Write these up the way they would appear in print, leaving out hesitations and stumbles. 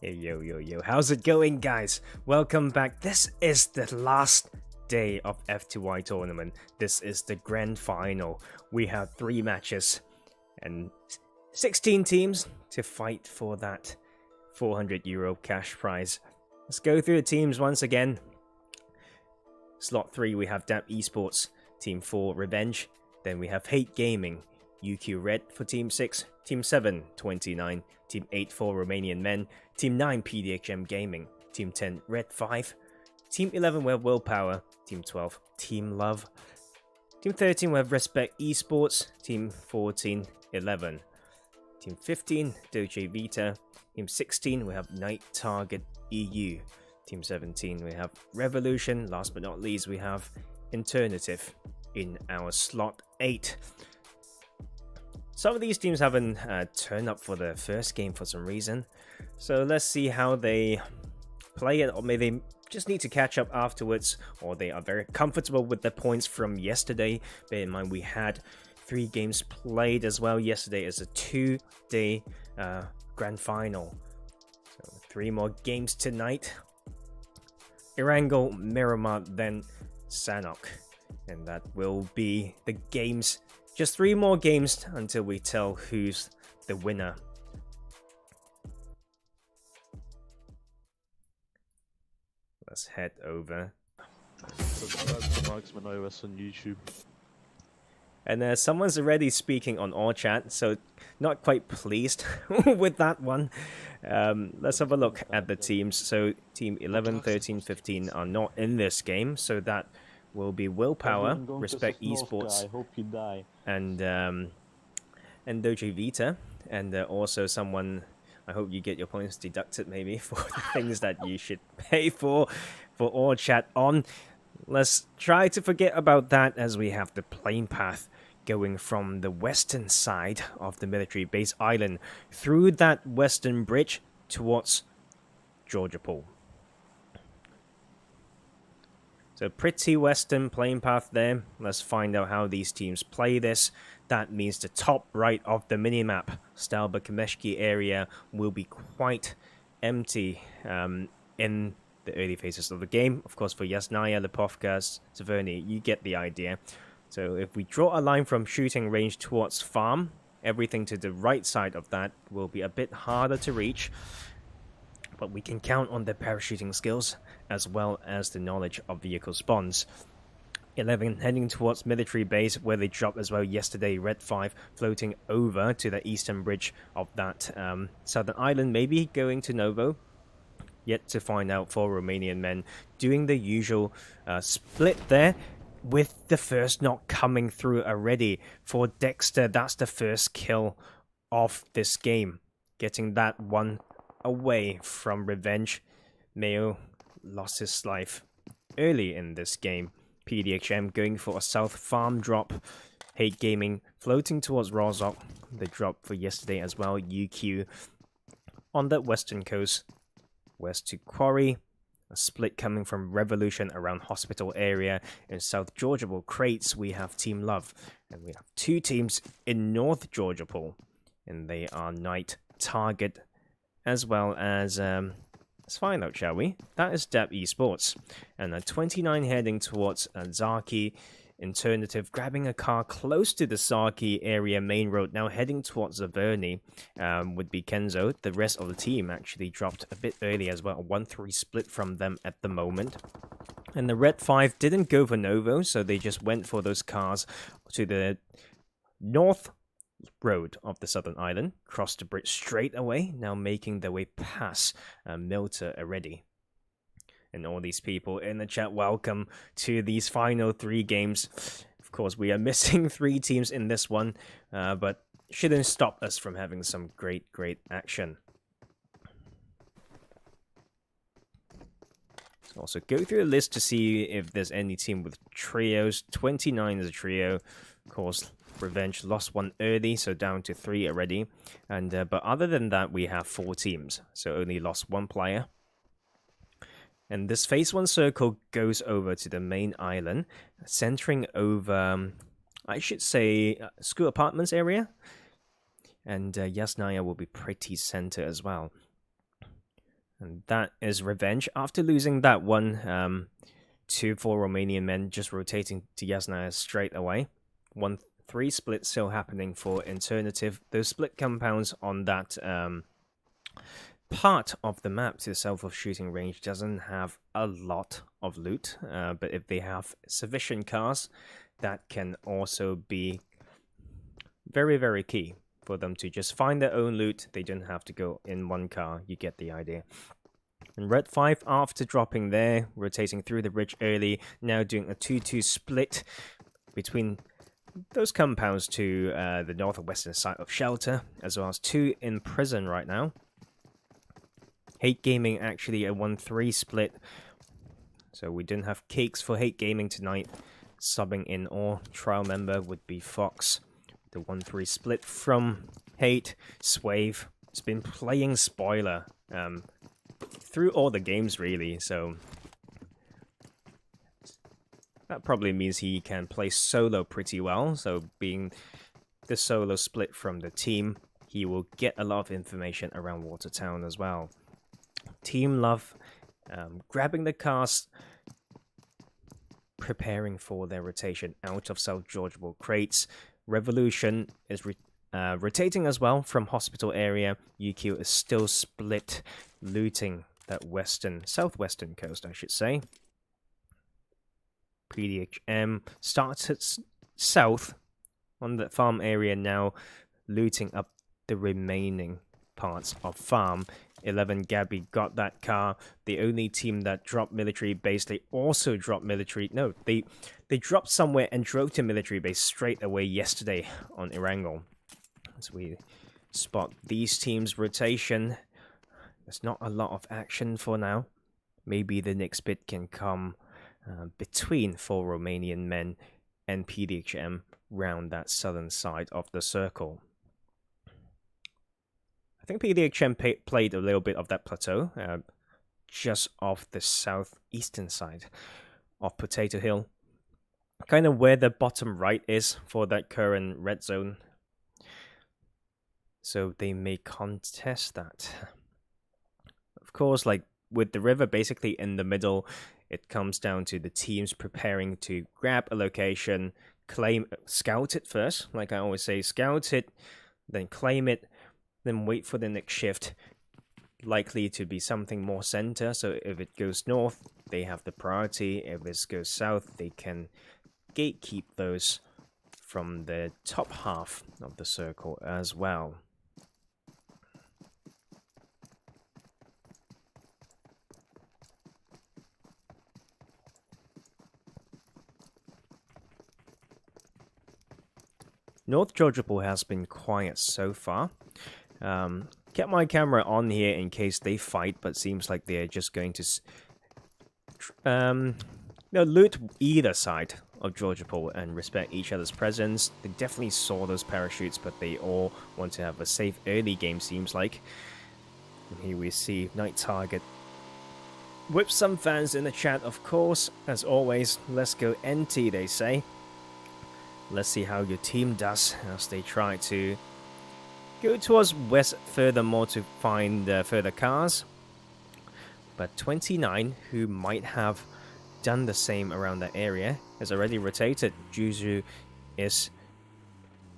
Hey, yo, how's it going, guys? Welcome back. This is the last day of FTY tournament. This is the grand final. We have 3 matches and 16 teams to fight for that €400 cash prize. Let's go through the teams once again. Slot 3, we have DAP Esports, Team 4, Revenge. Then we have Hate Gaming, Uqimeron RED for Team 6, Team 7, 29, Team 8 for Romanian Man, Team 9 PDHM Gaming, Team 10 Red 5, Team 11 we have Willpower, Team 12 Team Love, Team 13 we have Rexpect Esports, Team 14 11, Team 15 Dolce Vita, Team 16 we have Night Target EU, Team 17 we have Revolution, last but not least we have Alternative in our slot 8. Some of these teams haven't turned up for the first game for some reason, so let's see how they play it, or maybe they just need to catch up afterwards, or they are very comfortable with the points from yesterday. Bear in mind we had 3 games played as well. Yesterday is a 2-day grand final, so 3 more games tonight. Erangel, Miramar, then Sanok, and that will be the games. Just 3 more games until we tell who's the winner. Let's head over. Subscribe to Marksman iOS on YouTube. And someone's already speaking on all chat, so not quite pleased with that one. Let's have a look at the teams. So team 11, 13, 15 are not in this game, so that will be Willpower, Rexpect Esports, I hope you die. and Dolce Vita, and also someone. I hope you get your points deducted maybe for the things that you should pay for all chat on. Let's try to forget about that, as we have the plane path going from the western side of the military base island through that western bridge towards Georgia Pool. So pretty western plane path there. Let's find out how these teams play this. That means the top right of the minimap, Stalba-Kameshki area, will be quite empty in the early phases of the game. Of course, for Yasnaya, Lipovka, Severny, you get the idea. So if we draw a line from shooting range towards farm, everything to the right side of that will be a bit harder to reach. But we can count on their parachuting skills, as well as the knowledge of vehicle spawns. 11 heading towards military base, where they dropped as well yesterday. Red 5 floating over to the eastern bridge of that southern island, maybe going to Novo. Yet to find out for Romanian Men, doing the usual split there, with the first knock coming through already. For Dexter, that's the first kill of this game, getting that one away from Revenge. Mayo lost his life early in this game. PDHM going for a south farm drop. Hate Gaming floating towards Rozok, the drop for yesterday as well. UQ on the western coast, west to Quarry. A split coming from Revolution around hospital area. In South Georgia Pool crates, we have Team Love, and we have 2 teams in North Georgia Pool, and they are Night Target, as well as let's find out, shall we? That is DAP Esports, and 29 heading towards Zaki. Alternative grabbing a car close to the Saki area main road, now heading towards Zaverny, would be Kenzo. The rest of the team actually dropped a bit early as well. A 1-3 split from them at the moment. And the Red 5 didn't go for Novo, so they just went for those cars to the north road of the southern island, crossed the bridge straight away, now making their way past Milta already. And all these people in the chat, welcome to these final 3 games. Of course, we are missing 3 teams in this one, but shouldn't stop us from having some great action. So also go through the list to see if there's any team with trios. 29 is a trio. Of course, Revenge lost 1 early, so down to 3 already. And but other than that, we have 4 teams, so only lost 1 player. And this phase 1 circle goes over to the main island, centering over, I should say, school apartments area. And Yasnaya will be pretty center as well. And that is revenge. After losing that one, 2-4 Romanian Men just rotating to Yasna straight away. 1-3 split still happening for Alternative. Those split compounds on that part of the map to the south of shooting range doesn't have a lot of loot, but if they have sufficient cars, that can also be very, very key for them to just find their own loot. They don't have to go in one car. You get the idea. And Red 5, after dropping there, rotating through the ridge early, now doing a 2-2 split between those compounds to the northwestern side of Shelter, as well as 2 in prison right now. Hate Gaming actually a 1-3 split, so we didn't have cakes for Hate Gaming tonight. Subbing in or trial member would be Fox. The 1-3 split from Hate. Swave has been playing spoiler through all the games really, so that probably means he can play solo pretty well. So being the solo split from the team, he will get a lot of information around Watertown as well. Team Love grabbing the cars, preparing for their rotation out of South Georgiable crates. Revolution is rotating as well from hospital area. UQ is still split, looting that southwestern coast, I should say. PDHM starts at south on the farm area now, looting up the remaining parts of farm. 11 Gabby got that car. The only team that dropped military base, they also dropped military. No, they dropped somewhere and drove to military base straight away yesterday on Erangel. As we spot these teams' rotation, there's not a lot of action for now. Maybe the next bit can come between 4 Romanian Men and PDHM round that southern side of the circle. I think PDHM played a little bit of that plateau, just off the southeastern side of Potato Hill. Kind of where the bottom right is for that current red zone. So they may contest that. Of course, like with the river basically in the middle, it comes down to the teams preparing to grab a location, scout it first. Like I always say, scout it, then claim it, then wait for the next shift. Likely to be something more center, so if it goes north, they have the priority. If it goes south, they can gatekeep those from the top half of the circle as well. North Georgiapol has been quiet so far. Kept my camera on here in case they fight, but seems like they're just going to loot either side of Georgiapol and respect each other's presence. They definitely saw those parachutes, but they all want to have a safe early game, seems like. And here we see Night Target with some fans in the chat, of course. As always, let's go NT, they say. Let's see how your team does as they try to go towards west furthermore to find further cars. But 29, who might have done the same around that area, has already rotated. Juzu is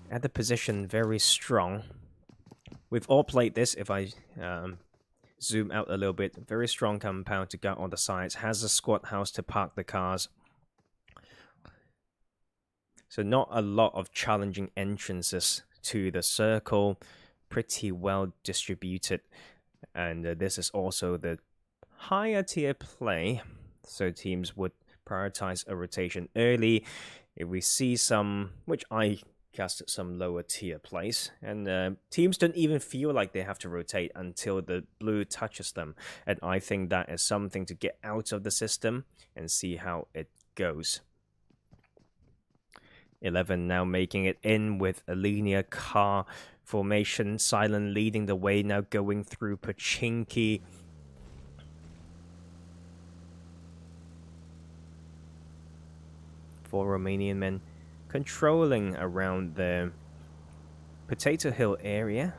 at the position very strong. We've all played this. If I zoom out a little bit, very strong compound to go on the sides, has a squad house to park the cars. So not a lot of challenging entrances to the circle, pretty well distributed. And this is also the higher tier play, so teams would prioritize a rotation early. If we see some, which I casted some lower tier plays, and teams don't even feel like they have to rotate until the blue touches them. And I think that is something to get out of the system and see how it goes. 11 now making it in with a linear car formation. Silent leading the way, now going through Pachinki. For Romanian Men controlling around the Potato Hill area.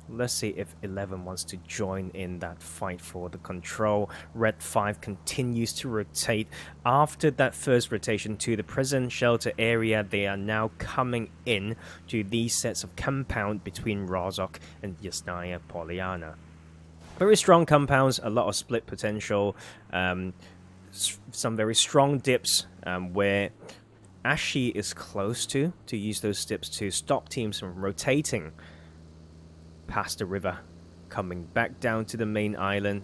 Let's see if 11 wants to join in that fight for the control. Red 5 continues to rotate. After that first rotation to the prison shelter area, they are now coming in to these sets of compound between Rozhok and Yasnaya Poliana. Very strong compounds, a lot of split potential, some very strong dips where Ashi is close to use those dips to stop teams from rotating past the river, coming back down to the main island.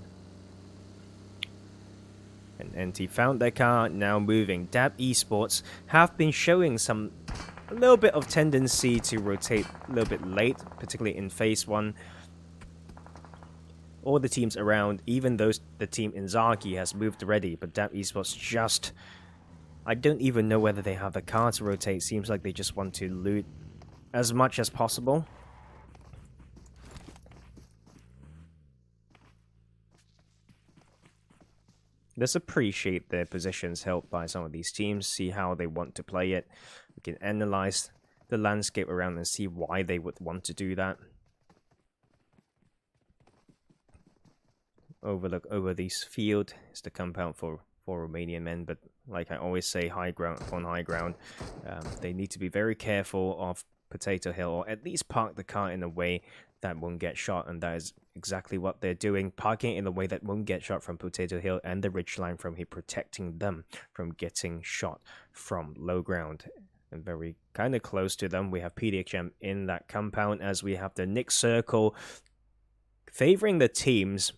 And NT found their car, now moving. Dab Esports have been showing a little bit of tendency to rotate a little bit late, particularly in phase 1. All the teams around, even though the team in Zaki has moved already, but Dab Esports just... I don't even know whether they have the car to rotate. Seems like they just want to loot as much as possible. Let's appreciate their positions held by some of these teams, see how they want to play it. We can analyze the landscape around and see why they would want to do that. Overlook over this field is the compound for Romanian Men, but like I always say, high ground upon high ground. They need to be very careful of Potato Hill, or at least park the car in a way that won't get shot, and that is exactly what they're doing, parking in a way that won't get shot from Potato Hill and the ridgeline from here, protecting them from getting shot from low ground. And very kind of close to them, we have PDHM in that compound, as we have the Nick Circle favoring the teams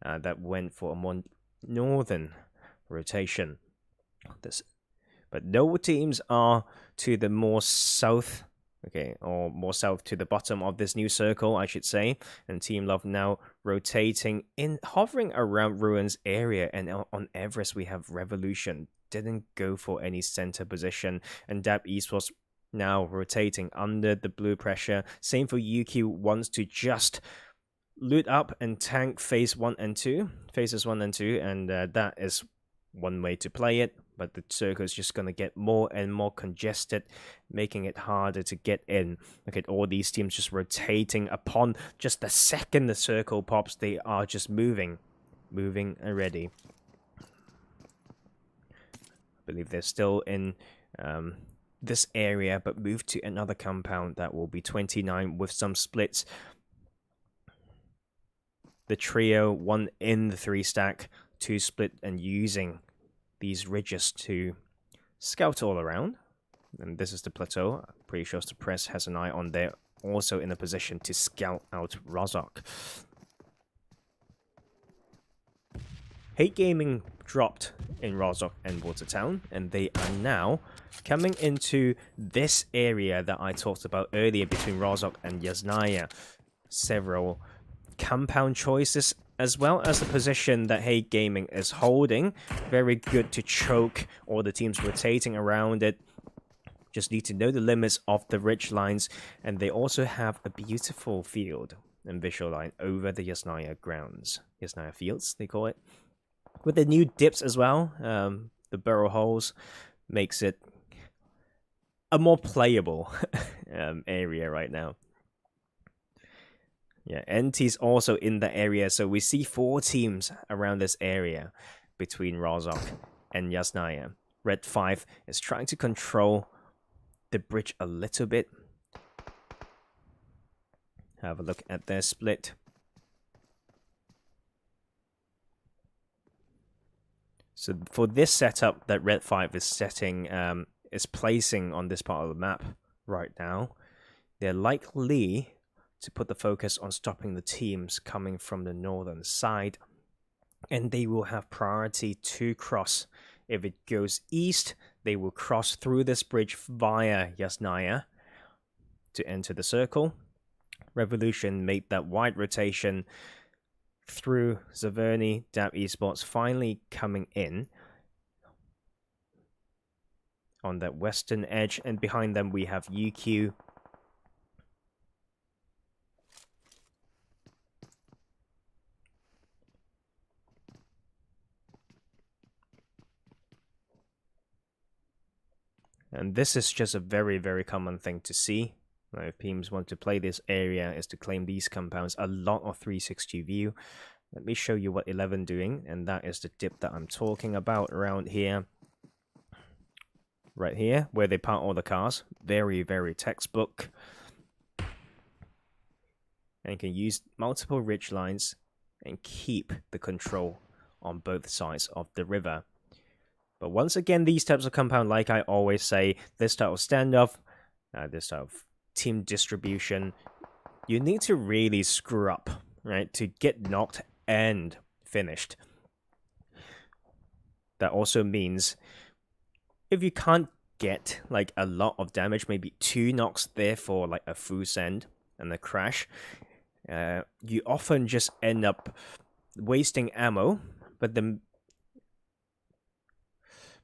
that went for a more northern rotation. But no teams are to the more south, okay, or more south to the bottom of this new circle, I should say. And Team Love now rotating in, hovering around Ruins area. And on Everest, we have Revolution. Didn't go for any center position. And Dab Esports now rotating under the blue pressure. Same for UQ, wants to just loot up and tank phases 1 and 2, and that is one way to play it, but the circle is just going to get more and more congested, making it harder to get in. Look at all these teams just rotating upon just the second the circle pops, they are just moving already. I believe they're still in this area, but move to another compound that will be 29 with some splits. The trio, 1 in the 3 stack, 2 split, and using these ridges to scout all around. And this is the plateau. I'm pretty sure Suppress has an eye on there, also in a position to scout out Rozhok. Hate Gaming dropped in Rozhok and Watertown, and they are now coming into this area that I talked about earlier between Rozhok and Yasnaya. Several compound choices, as well as the position that Hate Gaming is holding. Very good to choke all the teams rotating around it. Just need to know the limits of the ridge lines, and they also have a beautiful field and visual line over the Yasnaya grounds. Yasnaya fields, they call it. With the new dips as well, the burrow holes makes it a more playable area right now. Yeah, NT's also in the area, so we see 4 teams around this area between Rozhok and Yasnaya. Red 5 is trying to control the bridge a little bit. Have a look at their split. So for this setup that Red 5 is setting, is placing on this part of the map right now, they're likely to put the focus on stopping the teams coming from the northern side, and they will have priority to cross. If it goes east, they will cross through this bridge via Yasnaya to enter the circle. Revolution made that wide rotation through Zaverny. Dab Esports finally coming in on that western edge, and behind them we have UQ. And this is just a very, very common thing to see Now, if teams want to play this area, is to claim these compounds, a lot of 360 view. Let me show you what 11 doing, and that is the dip that I'm talking about around here. Right here, where they park all the cars. Very, very textbook. And can use multiple ridge lines and keep the control on both sides of the river. But once again, these types of compound, like I always say, this type of standoff, this type of team distribution, you need to really screw up, right, to get knocked and finished. That also means if you can't get like a lot of damage, maybe 2 knocks there for like a full send and a crash, you often just end up wasting ammo, but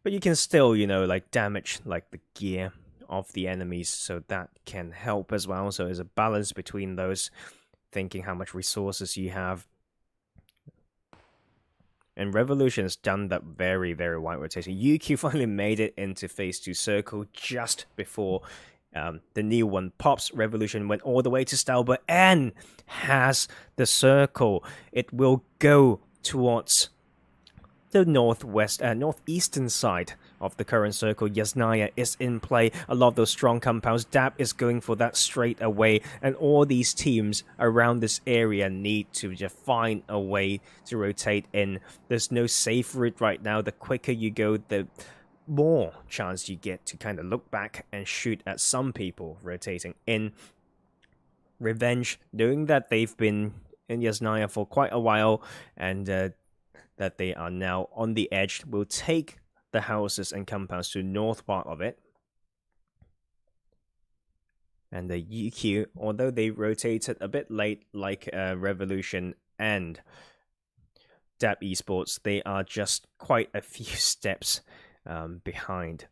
you can still, you know, like damage like the gear of the enemies, so that can help as well. So there's a balance between those, thinking how much resources you have. And Revolution has done that very, very wide rotation. UQ finally made it into phase 2 circle just before the new one pops. Revolution went all the way to Stalber and has the circle. It will go towards the northeastern side of the current circle. Yasnaya is in play. A lot of those strong compounds. Dap is going for that straight away, and all these teams around this area need to just find a way to rotate in. There's no safe route right now. The quicker you go, the more chance you get to kind of look back and shoot at some people rotating in. Revenge, knowing that they've been in Yasnaya for quite a while, and that they are now on the edge, will take the houses and compounds to north part of it. And the UQ, although they rotated a bit late, like Revolution and DAP Esports, they are just quite a few steps behind.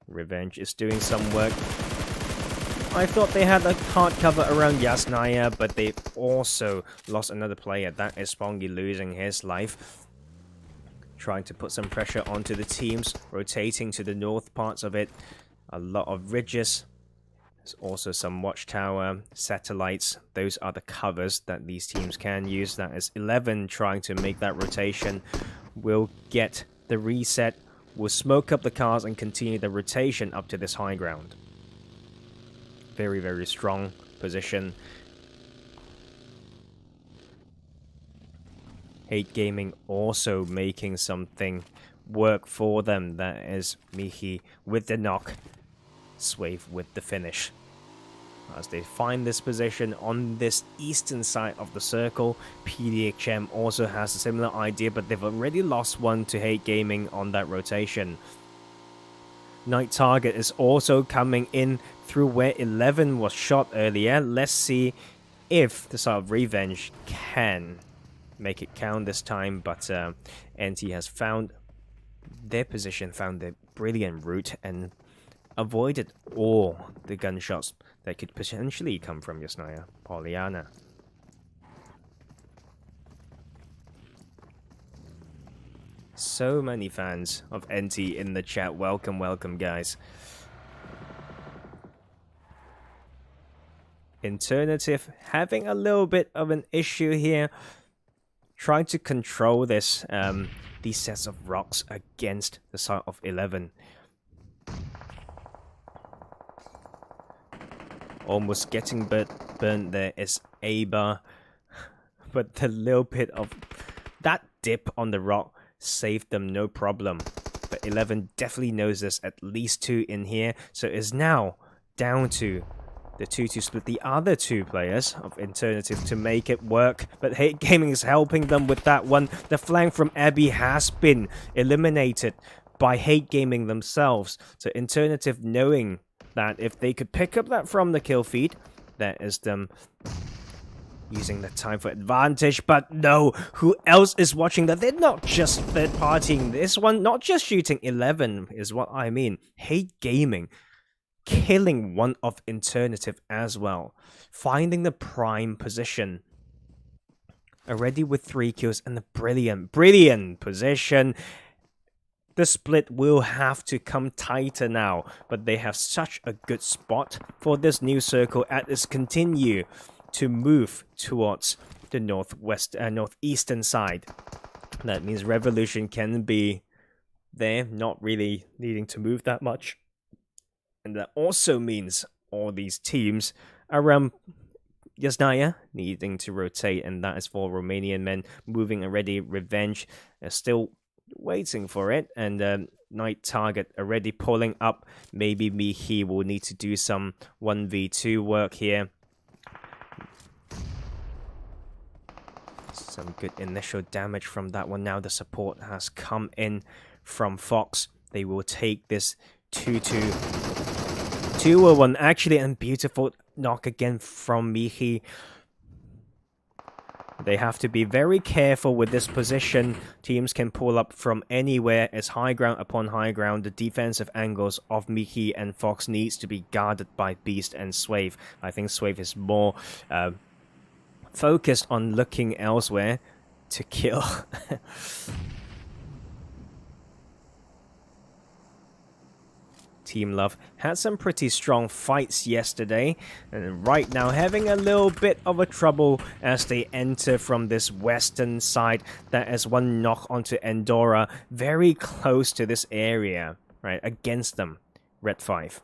Revenge is doing some work. I thought they had a hard cover around Yasnaya, but they also lost another player. That is Spongy losing his life. Trying to put some pressure onto the teams, rotating to the north parts of it. A lot of ridges. There's also some watchtower, satellites. Those are the covers that these teams can use. That is 11 trying to make that rotation. Will get the reset. Will smoke up the cars and continue the rotation up to this high ground. Very, very strong position. Hate Gaming also making something work for them. That is Mihi with the knock. Swave with the finish. As they find this position on this eastern side of the circle, PDHM also has a similar idea, but they've already lost one to Hate Gaming on that rotation. Night Target is also coming in through where 11 was shot earlier. Let's see if the side of Revenge can make it count this time, but NT has found their position, found their brilliant route, and avoided all the gunshots that could potentially come from Yasnaya Polyana. So many fans of NT in the chat. Welcome, welcome, guys. Alternative having a little bit of an issue here. Trying to control this, these sets of rocks against the side of 11. Almost getting burnt there is Aber. But the little bit of that dip on the rock saved them, no problem. But 11 definitely knows there's at least 2 in here, so it's now down to the 2 to split the other 2 players of Alternative to make it work. But Hate Gaming is helping them with that one. The flank from Abby has been eliminated by Hate Gaming themselves. So Alternative knowing that if they could pick up that from the kill feed, that is them using the time for advantage. But no, who else is watching that? They're not just third-partying this one, not just shooting 11 is what I mean. Hate Gaming killing one of Alternative as well, finding the prime position. Already with 3 kills and the brilliant position. the split will have to come tighter now, but they have such a good spot for this new circle as it continue to move towards the northeastern side. That means Revolution can be there, not really needing to move that much. And that also means all these teams around Yasnaya needing to rotate, and that is for Romanian Men moving already. Revenge is still waiting for it, and Night Target already pulling up. Maybe Mihi will need to do some 1v2 work here. Some good initial damage from that one. Now the support has come in from Fox. They will take this 2-1 actually, and beautiful knock again from Mihi. They have to be very careful with this position. Teams can pull up from anywhere as high ground upon high ground. The defensive angles of Mihi and Fox needs to be guarded by Beast and Swave. I think Swave is more focused on looking elsewhere to kill. Team Love had some pretty strong fights yesterday, and right now having a little bit of a trouble as they enter from this western side. That is one knock onto Endora, very close to this area, right, against them. Red 5.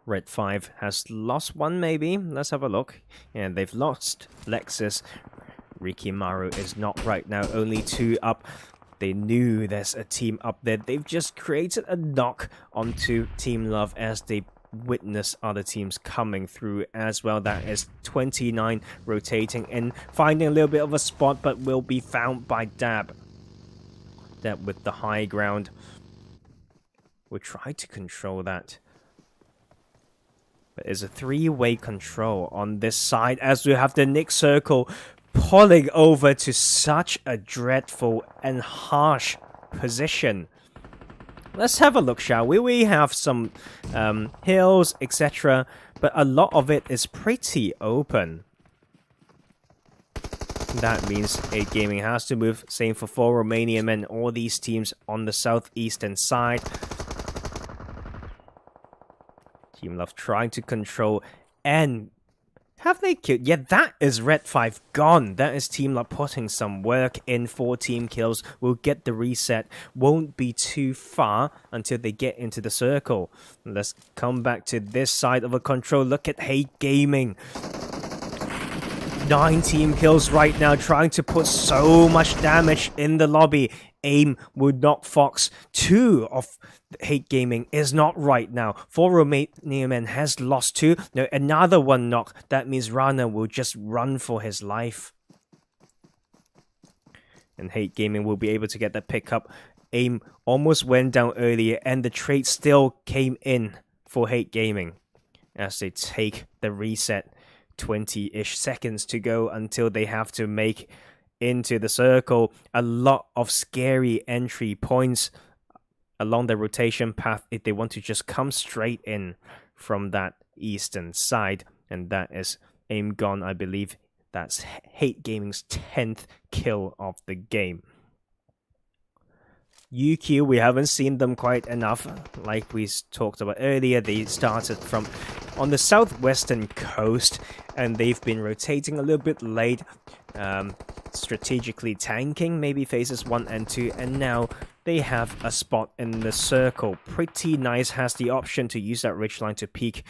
Red 5 has lost one, maybe. Let's have a look. And they've lost Lexus. Rikimaru is not right now, only 2 up. They knew there's a team up there. They've just created a knock onto Team Love as they witness other teams coming through as well. That is 29 rotating in, finding a little bit of a spot, but will be found by Dab. Dab with the high ground. We'll try to control that. But it's a 3-way control on this side as we have the Nick Circle pulling over to such a dreadful and harsh position. Let's have a look, shall we? We have some hills, etc., but a lot of it is pretty open. That means 8 Gaming has to move. Same for 4 Romanian Men. All these teams on the southeastern side. Team Love trying to control, and have they killed? Yeah, that is Red 5 gone. That is Team Love putting some work in. 4 team kills. We'll get the reset. Won't be too far until they get into the circle. Let's come back to this side of a control. Look at Hate Gaming. 9 team kills right now, trying to put so much damage in the lobby. Aim would knock Fox. 2 of Hate Gaming is not right now. 4 Romanian Men has lost 2. No, another 1 knock. That means Rana will just run for his life. And Hate Gaming will be able to get that pickup. Aim almost went down earlier, and the trade still came in for Hate Gaming as they take the reset. 20-ish seconds to go until they have to make into the circle. A lot of scary entry points along the rotation path if they want to just come straight in from that eastern side. And that is Aim gone, I believe. That's Hate Gaming's 10th kill of the game. UQ, we haven't seen them quite enough. Like we talked about earlier, they started from on the southwestern coast, and they've been rotating a little bit late, strategically tanking maybe phases 1 and 2, and now they have a spot in the circle. Pretty nice, has the option to use that ridgeline to peek.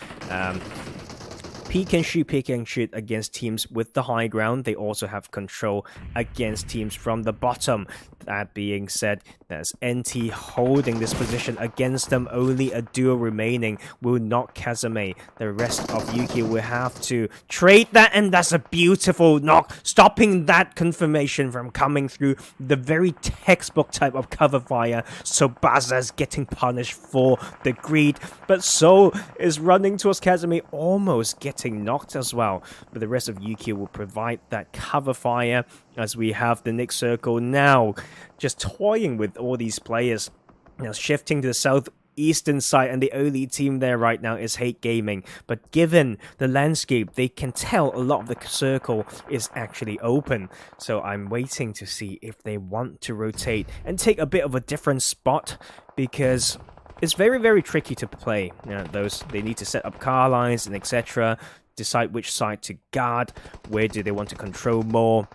Peek and shoot against teams with the high ground. They also have control against teams from the bottom. That being said, there's NT holding this position against them. Only a duo remaining will knock Kazame. The rest of Yuki will have to trade that, and that's a beautiful knock, stopping that confirmation from coming through. The very textbook type of cover fire. So Baza's getting punished for the greed, but so is running towards Kazame, almost getting knocked as well. But the rest of Yuki will provide that cover fire as we have the Nick Circle now just toying with all these players. Now shifting to the southeast eastern side, and the only team there right now is Hate Gaming. But given the landscape, they can tell a lot of the circle is actually open. So I'm waiting to see if they want to rotate and take a bit of a different spot, because it's very, very tricky to play. They need to set up car lines and etc. Decide which side to guard, where do they want to control more.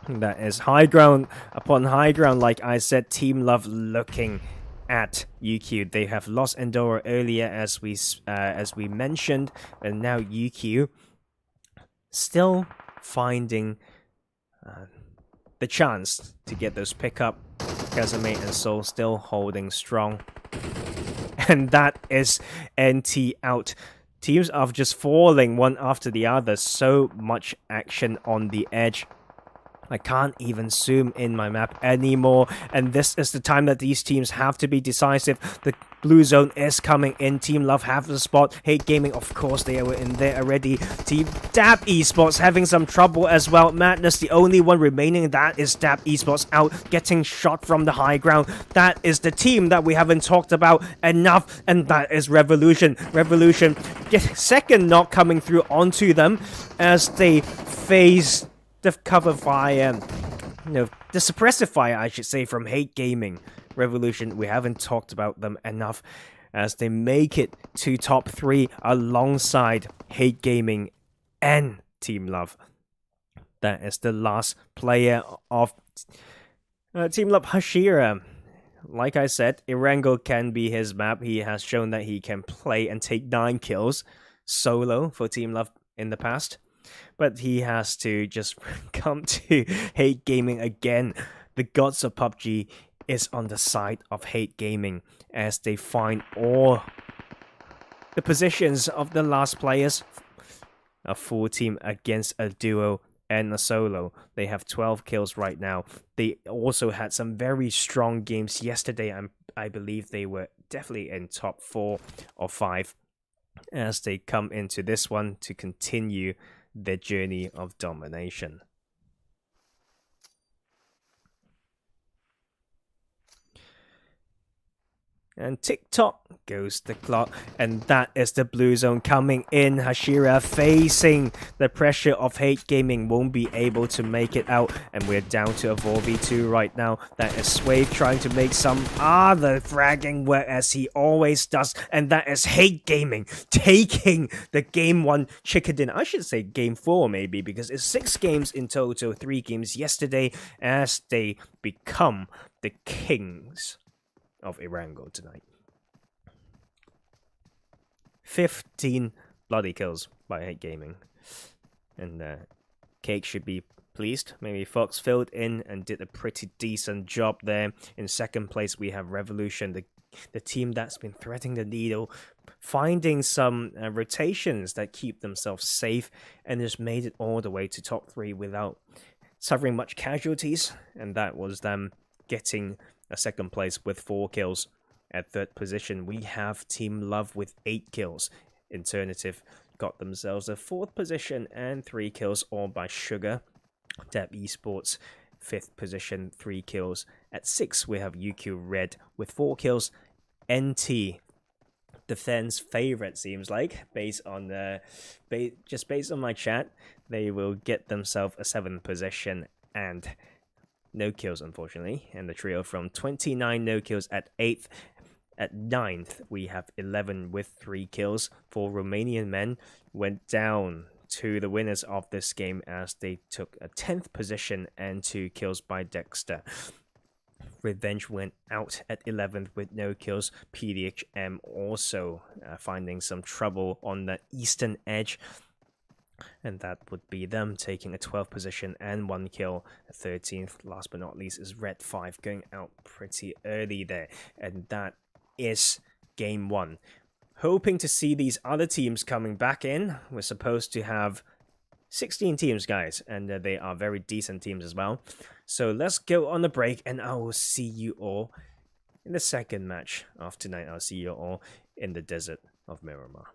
That is high ground upon high ground. Like I said, Team Love looking at UQ. They have lost Endora earlier, as we mentioned, and now UQ still finding the chance to get those pickup. Casamate and Soul still holding strong, and that is NT out. Teams are just falling one after the other. So much action on the edge. I can't even zoom in my map anymore, and this is the time that these teams have to be decisive. The blue zone is coming in. Team Love have the spot. Hate Gaming, of course, they were in there already. Team Dab Esports having some trouble as well. Madness, the only one remaining, that is Dab Esports out, getting shot from the high ground. That is the team that we haven't talked about enough, and that is Revolution. Revolution get second knock coming through onto them as they face the cover fire, the suppressive fire, I should say, from Hate Gaming. Revolution, we haven't talked about them enough, as they make it to top 3 alongside Hate Gaming and Team Love. That is the last player of Team Love, Hashira. Like I said, Erangel can be his map. He has shown that he can play and take 9 kills solo for Team Love in the past. But he has to just come to Hate Gaming again. The gods of PUBG is on the side of Hate Gaming, as they find all the positions of the last players. A full team against a duo and a solo. They have 12 kills right now. They also had some very strong games yesterday. I believe they were definitely in top 4 or 5 as they come into this one to continue their journey of domination. And tick-tock goes the clock, and that is the blue zone coming in. Hashira facing the pressure of Hate Gaming, won't be able to make it out, and we're down to a 4v2 right now. That is Swave trying to make some other fragging work, as he always does, and that is Hate Gaming taking the game 1 chicken dinner. I should say game 4 maybe, because it's 6 games in total, 3 games yesterday, as they become the kings of Erangel tonight. 15 bloody kills by Hate Gaming, and Cake should be pleased. Maybe Fox filled in and did a pretty decent job there. In second place we have Revolution, the team that's been threading the needle, finding some rotations that keep themselves safe, and just made it all the way to top 3 without suffering much casualties, and that was them getting a second place with 4 kills. At third position, we have Team Love with 8 kills. Alternative got themselves a 4th position and 3 kills, all by Sugar. Dab Esports, 5th position, 3 kills. At 6, we have UQ Red with 4 kills. NT, the fans' favorite, seems like, based on my chat, they will get themselves a 7th position and no kills, unfortunately. And the trio from 29 no kills at 8th. At 9th, we have 11 with 3 kills. For Romanian Men, went down to the winners of this game, as they took a 10th position and 2 kills by Dexter. Revenge went out at 11th with no kills. PDHM also finding some trouble on the eastern edge, and that would be them taking a 12th position and 1 kill. 13th, last but not least, is Red 5 going out pretty early there, and that is game 1. Hoping to see these other teams coming back in. We're supposed to have 16 teams, guys, and they are very decent teams as well. So let's go on the break, and I will see you all in the second match of tonight. I'll see you all in the desert of Miramar.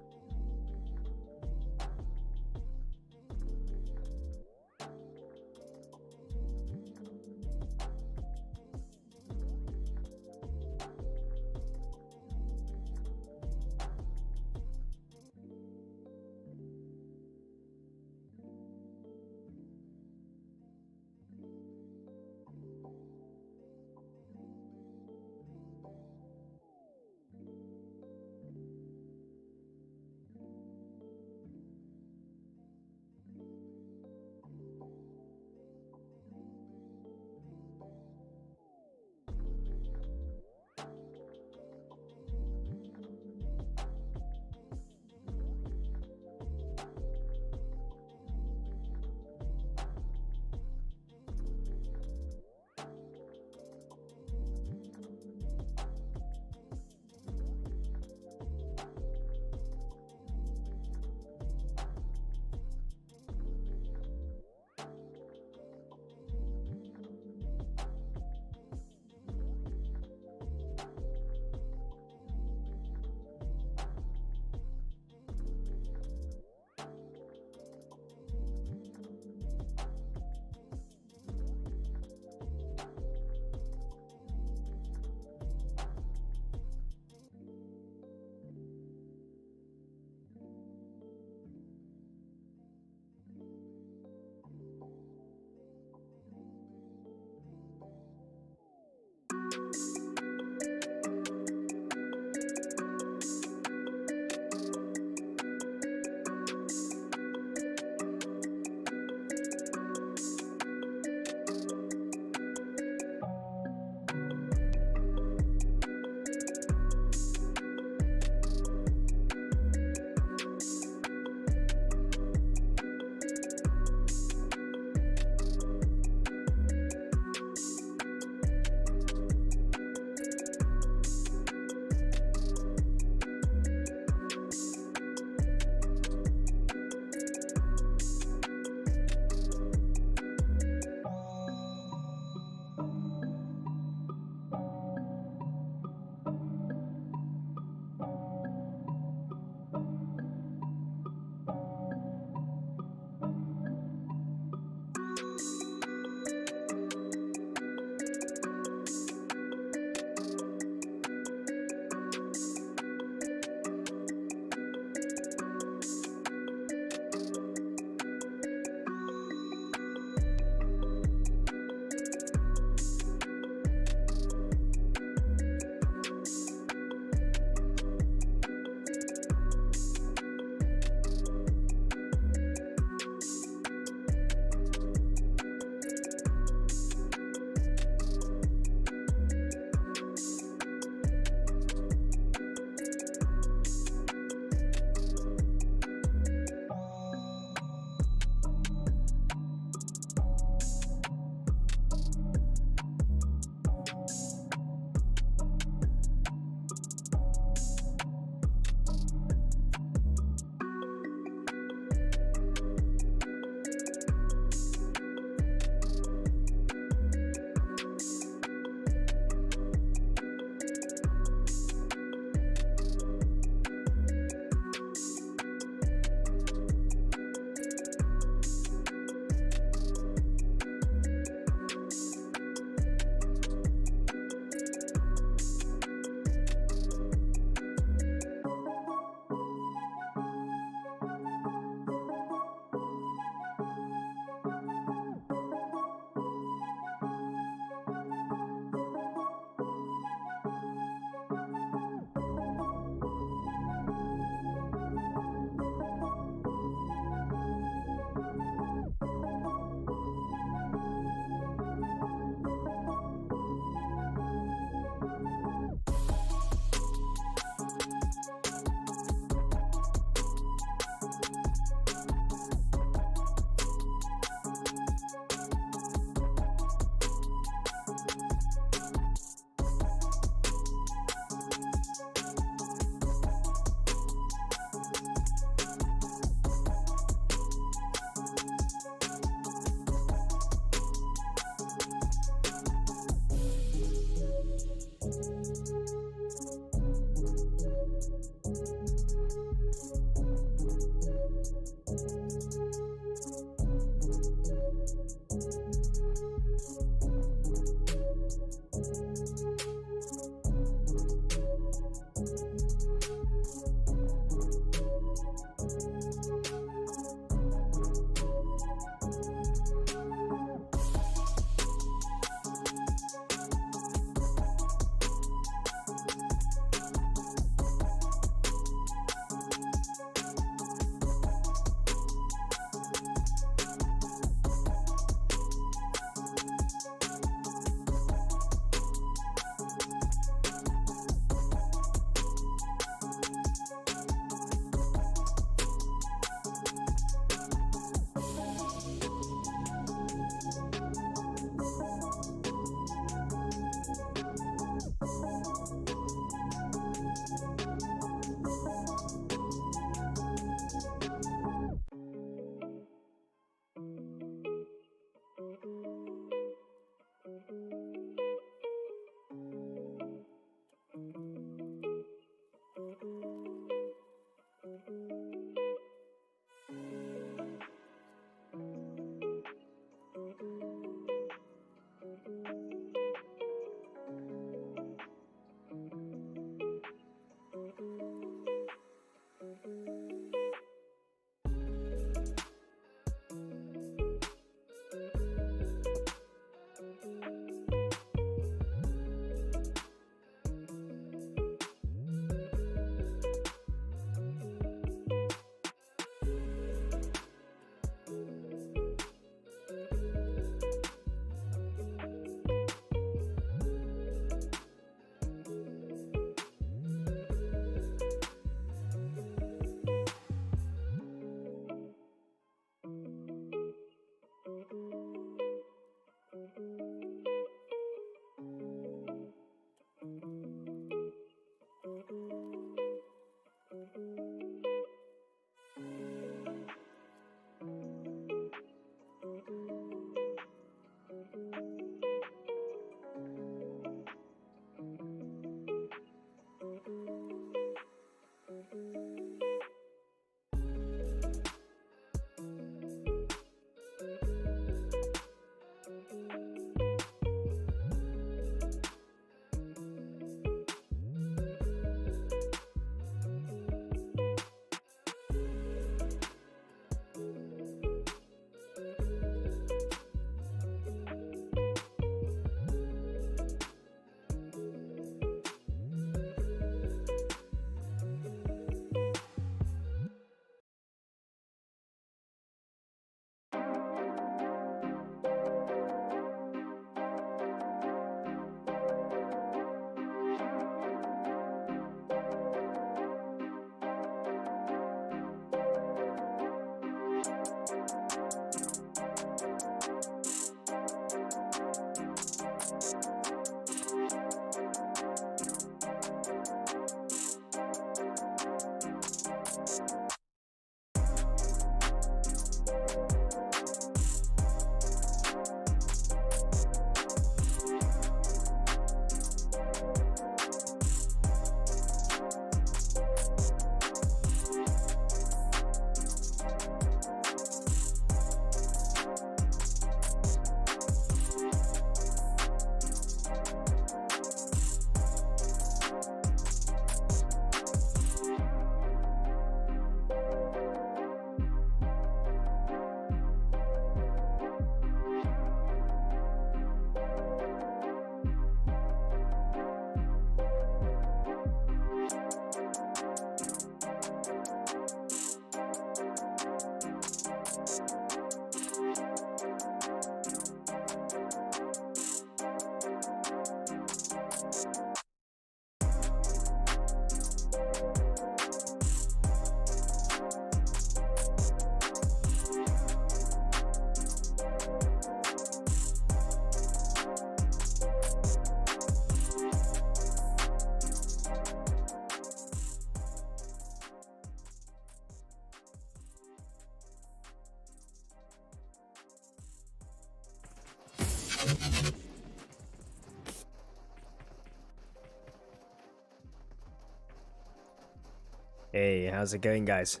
Hey, how's it going, guys?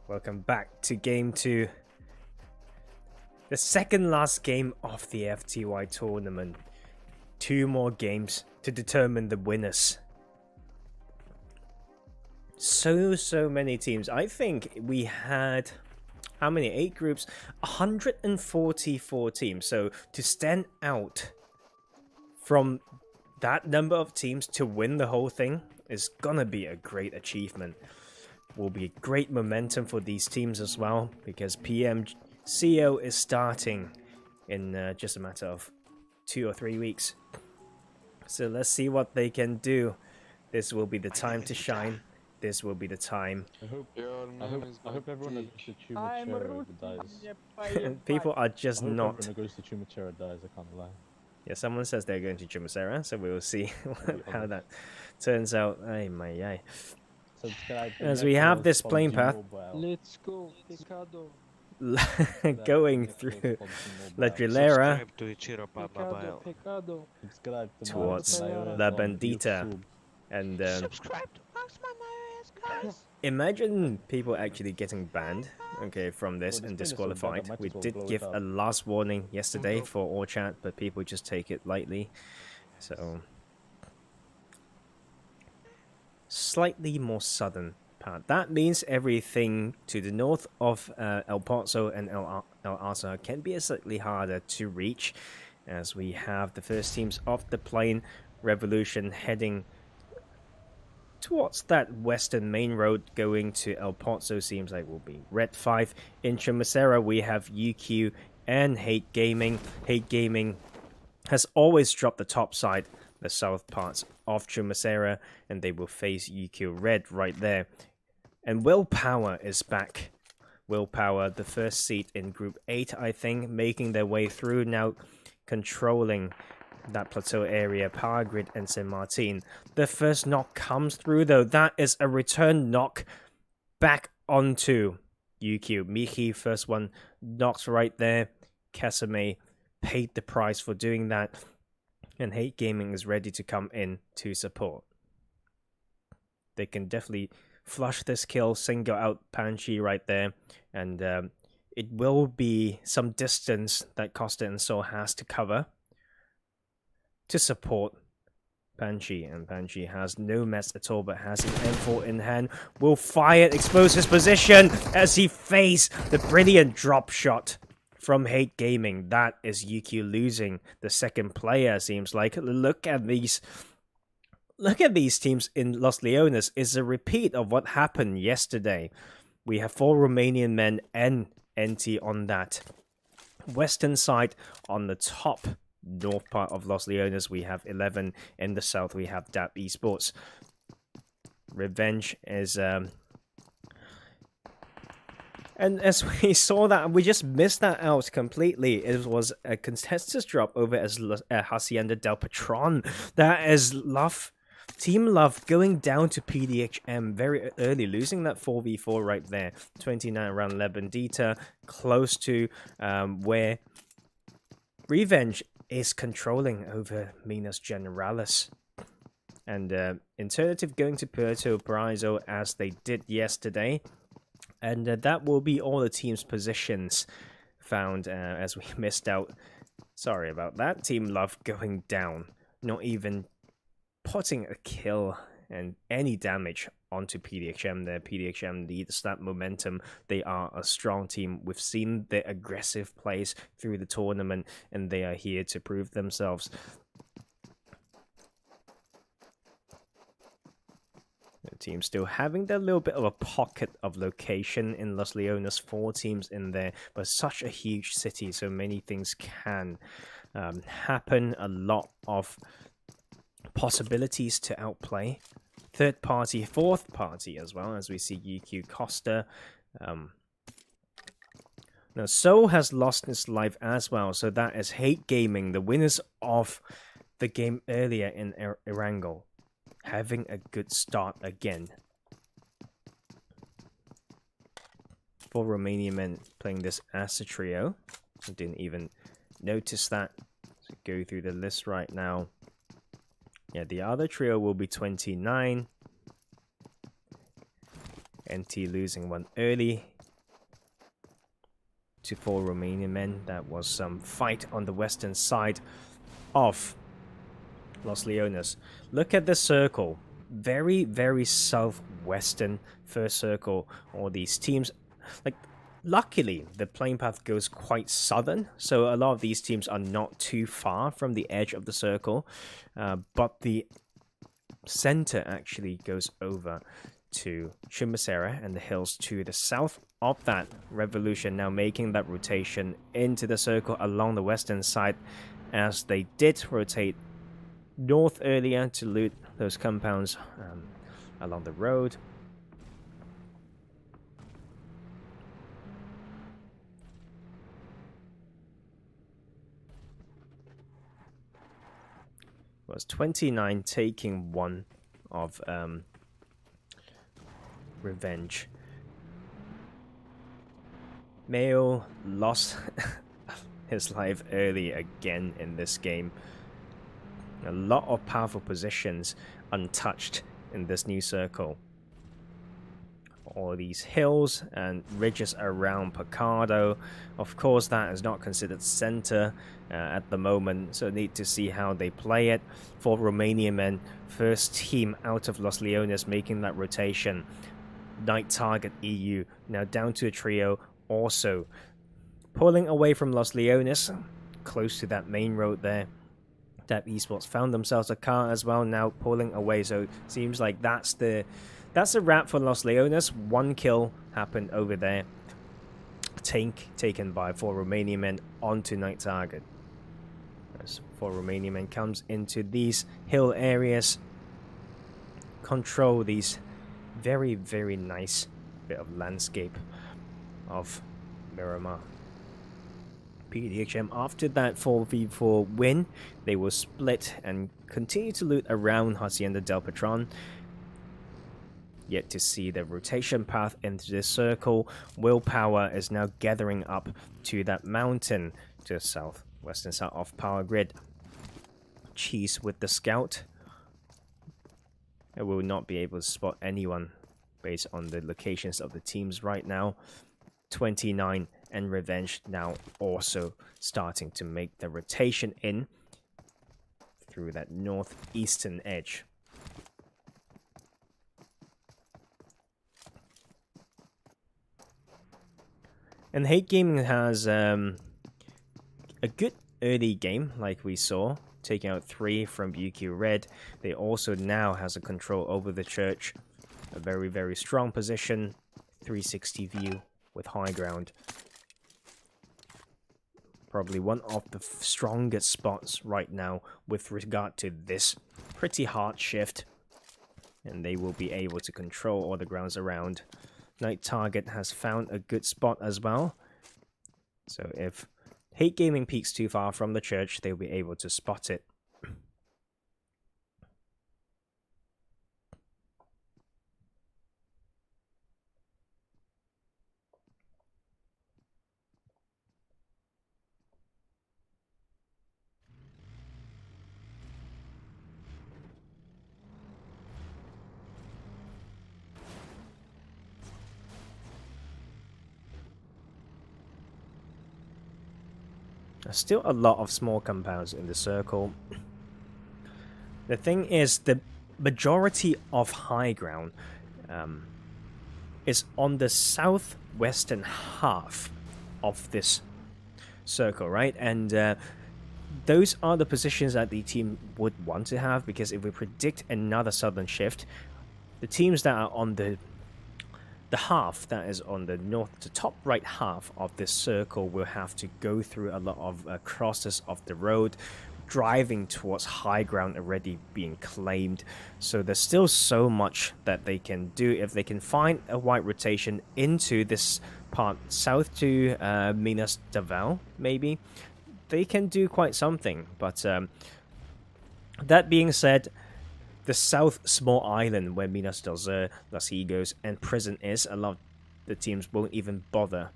Welcome back to Game 2. The second last game of the FTY tournament. 2 more games to determine the winners. So many teams. I think we had, how many? 8 groups? 144 teams. So to stand out from that number of teams to win the whole thing is gonna be a great achievement. Will be great momentum for these teams as well, because PMCO is starting in just a matter of 2 or 3 weeks. So let's see what they can do. This will be the time to shine. This will be the time. I hope everyone that goes to Chumachera dies. People are just I hope not. everyone that goes to Chumachera dies, I can't lie. Yeah, someone says they're going to Chumacera, so we will see how that turns out. Ay, my ay. As we have this playing path, Let's go, Pecado. going through La Trilera Pecado. towards La Bandita, and Subscribe to Maximum iOS, guys. imagine people actually getting banned, okay, from this and disqualified. We did give a last warning yesterday for all chat, but people just take it lightly. So slightly more southern part. That means everything to the north of El Pozo and El Asa can be slightly harder to reach, as we have the first teams of the Plain Revolution heading towards that western main road going to El Pozo. Seems like will be Red 5. In Chumacera we have UQ and Hate Gaming. Hate Gaming has always dropped the top side, the south parts of Chumacera, and they will face UQ Red right there. And Willpower is back. Willpower, the first seat in Group 8, I think, making their way through now, controlling that plateau area, Power Grid and Saint Martin. The first knock comes through, though. That is a return knock back onto UQ. Miki, first one, knocked right there. Kasame paid the price for doing that. And Hate Gaming is ready to come in to support. They can definitely flush this kill, single out Panchi right there. And it will be some distance that Costa and Sol has to cover to support Panchi, and Panchi has no mess at all, but has an M4 in hand. Will fire, expose his position as he faces the brilliant drop shot from Hate Gaming. That is UQ losing the second player, seems like. Look at these teams in Los Leones. Is a repeat of what happened yesterday. We have 4 Romanian men and NT on that western side. On the top north part of Los Leones we have 11. In the south we have DAP Esports. Revenge is and as we saw that, we just missed that out completely. It was a contested drop over as Hacienda del Patron. That is Love, Team Love going down to PDHM very early, losing that 4v4 right there. 29 around La Bandita, close to where Revenge is controlling over Minas Generalis. And INTERNATIVE going to Puerto Paraiso as they did yesterday. And that will be all the team's positions found as we missed out. Sorry about that. Team Love going down. Not even putting a kill and any damage onto PDHM there. PDHM needs that momentum. They are a strong team. We've seen their aggressive plays through the tournament, and they are here to prove themselves. The team still having that little bit of a pocket of location in Los Leones. 4 teams in there, but such a huge city, so many things can happen. A lot of possibilities to outplay. Third party, fourth party as well, as we see UQ Costa. Now, Seoul has lost his life as well, so that is Hate Gaming, the winners of the game earlier in Erangel, having a good start again. 4 Romanian men playing this as a trio. Didn't even notice that. So go through the list right now. Yeah, the other trio will be 29. NT losing one early to 4 Romanian men. That was some fight on the western side of Los Leones. Look at the circle. Very, very southwestern first circle. All these teams, like, luckily the playing path goes quite southern, so a lot of these teams are not too far from the edge of the circle, but the center actually goes over to Chumacera and the hills to the south of that. Revolution now making that rotation into the circle along the western side, as they did rotate north earlier to loot those compounds along the road. It was 29 taking one of revenge. Mayo lost his life early again in this game. A lot of powerful positions untouched in this new circle. All these hills and ridges around Picado. Of course, that is not considered center at the moment, so need to see how they play it. For Romanian Men, first team out of Los Leones making that rotation. Night target EU, now down to a trio, also pulling away from Los Leones, close to that main road there. That Esports found themselves a car as well, now pulling away, so it seems like that's a wrap for Los Leones. One kill happened over there. Tank taken by 4 Romanian Men onto night target. As 4 Romanian Men comes into these hill areas, control these very, very nice bit of landscape of Miramar. PDHM, after that 4v4 win, they will split and continue to loot around Hacienda del Patron. Yet to see the rotation path into this circle. Willpower is now gathering up to that mountain to the southwestern side of Power Grid. Cheese with the scout. I will not be able to spot anyone based on the locations of the teams right now. 29 and Revenge now also starting to make the rotation in through that northeastern edge. And Hate Gaming has a good early game, like we saw, taking out 3 from Uqimeron RED. They also now has a control over the church. A very, very strong position. 360 view with high ground. Probably one of the strongest spots right now with regard to this. Pretty hard shift. And they will be able to control all the grounds around. Night Target has found a good spot as well. So if Hate Gaming peeks too far from the church, they'll be able to spot it. There's still a lot of small compounds in the circle. The thing is, the majority of high ground is on the southwestern half of this circle, right? And those are the positions that the team would want to have, because if we predict another southern shift, the teams that are on the half that is on the north to top right half of this circle will have to go through a lot of crosses of the road, driving towards high ground already being claimed. So there's still so much that they can do. If they can find a wide rotation into this part south to Minas Davao, maybe, they can do quite something. But that being said, the south small island where Minas del Zer, Las Higos, and Prison is, a lot of the teams won't even bother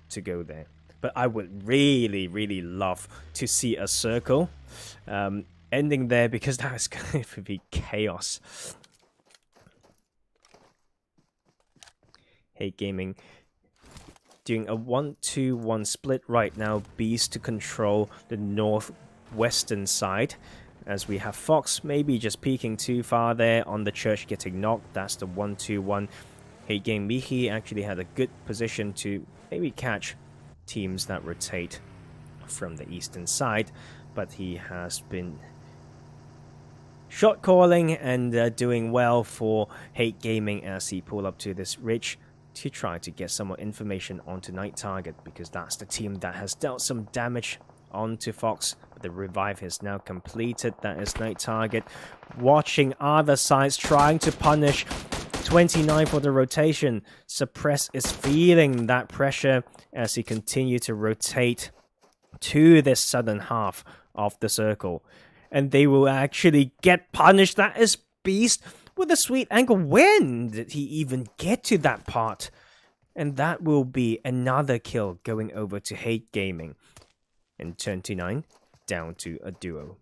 to go there. But I would really, really love to see a circle ending there, because that is going to be chaos. Hey Gaming doing a 1-2-1 split right now. Beast to control the northwestern side, as we have Fox maybe just peeking too far there on the church, getting knocked. That's the 1-2-1. Hey Game Mihi actually had a good position to maybe catch teams that rotate from the eastern side, but he has been shot calling and doing well for Hate Gaming as he pull up to this ridge to try to get some more information onto Night Target, because that's the team that has dealt some damage onto Fox. But the revive is now completed. That is Night Target watching other sides, trying to punish 29 for the rotation. Suppress is feeling that pressure as he continues to rotate to this southern half of the circle, and they will actually get punished. That is Beast with a sweet angle. When did he even get to that part? And that will be another kill going over to Hate Gaming, and 29 down to a duo.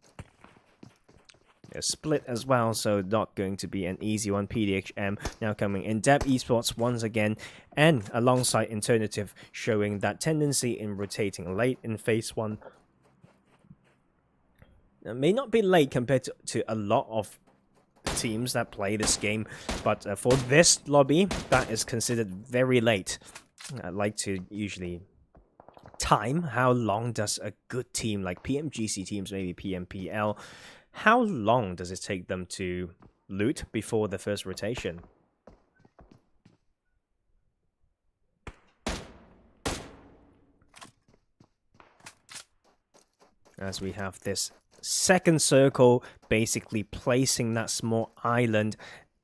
A split as well, so not going to be an easy one. PDHM now coming in. Deb Esports once again, and alongside Alternative, showing that tendency in rotating late in phase 1. It may not be late compared to a lot of teams that play this game, but for this lobby, that is considered very late. I like to usually time how long does a good team like PMGC teams, maybe PMPL, how long does it take them to loot before the first rotation? As we have this second circle, basically placing that small island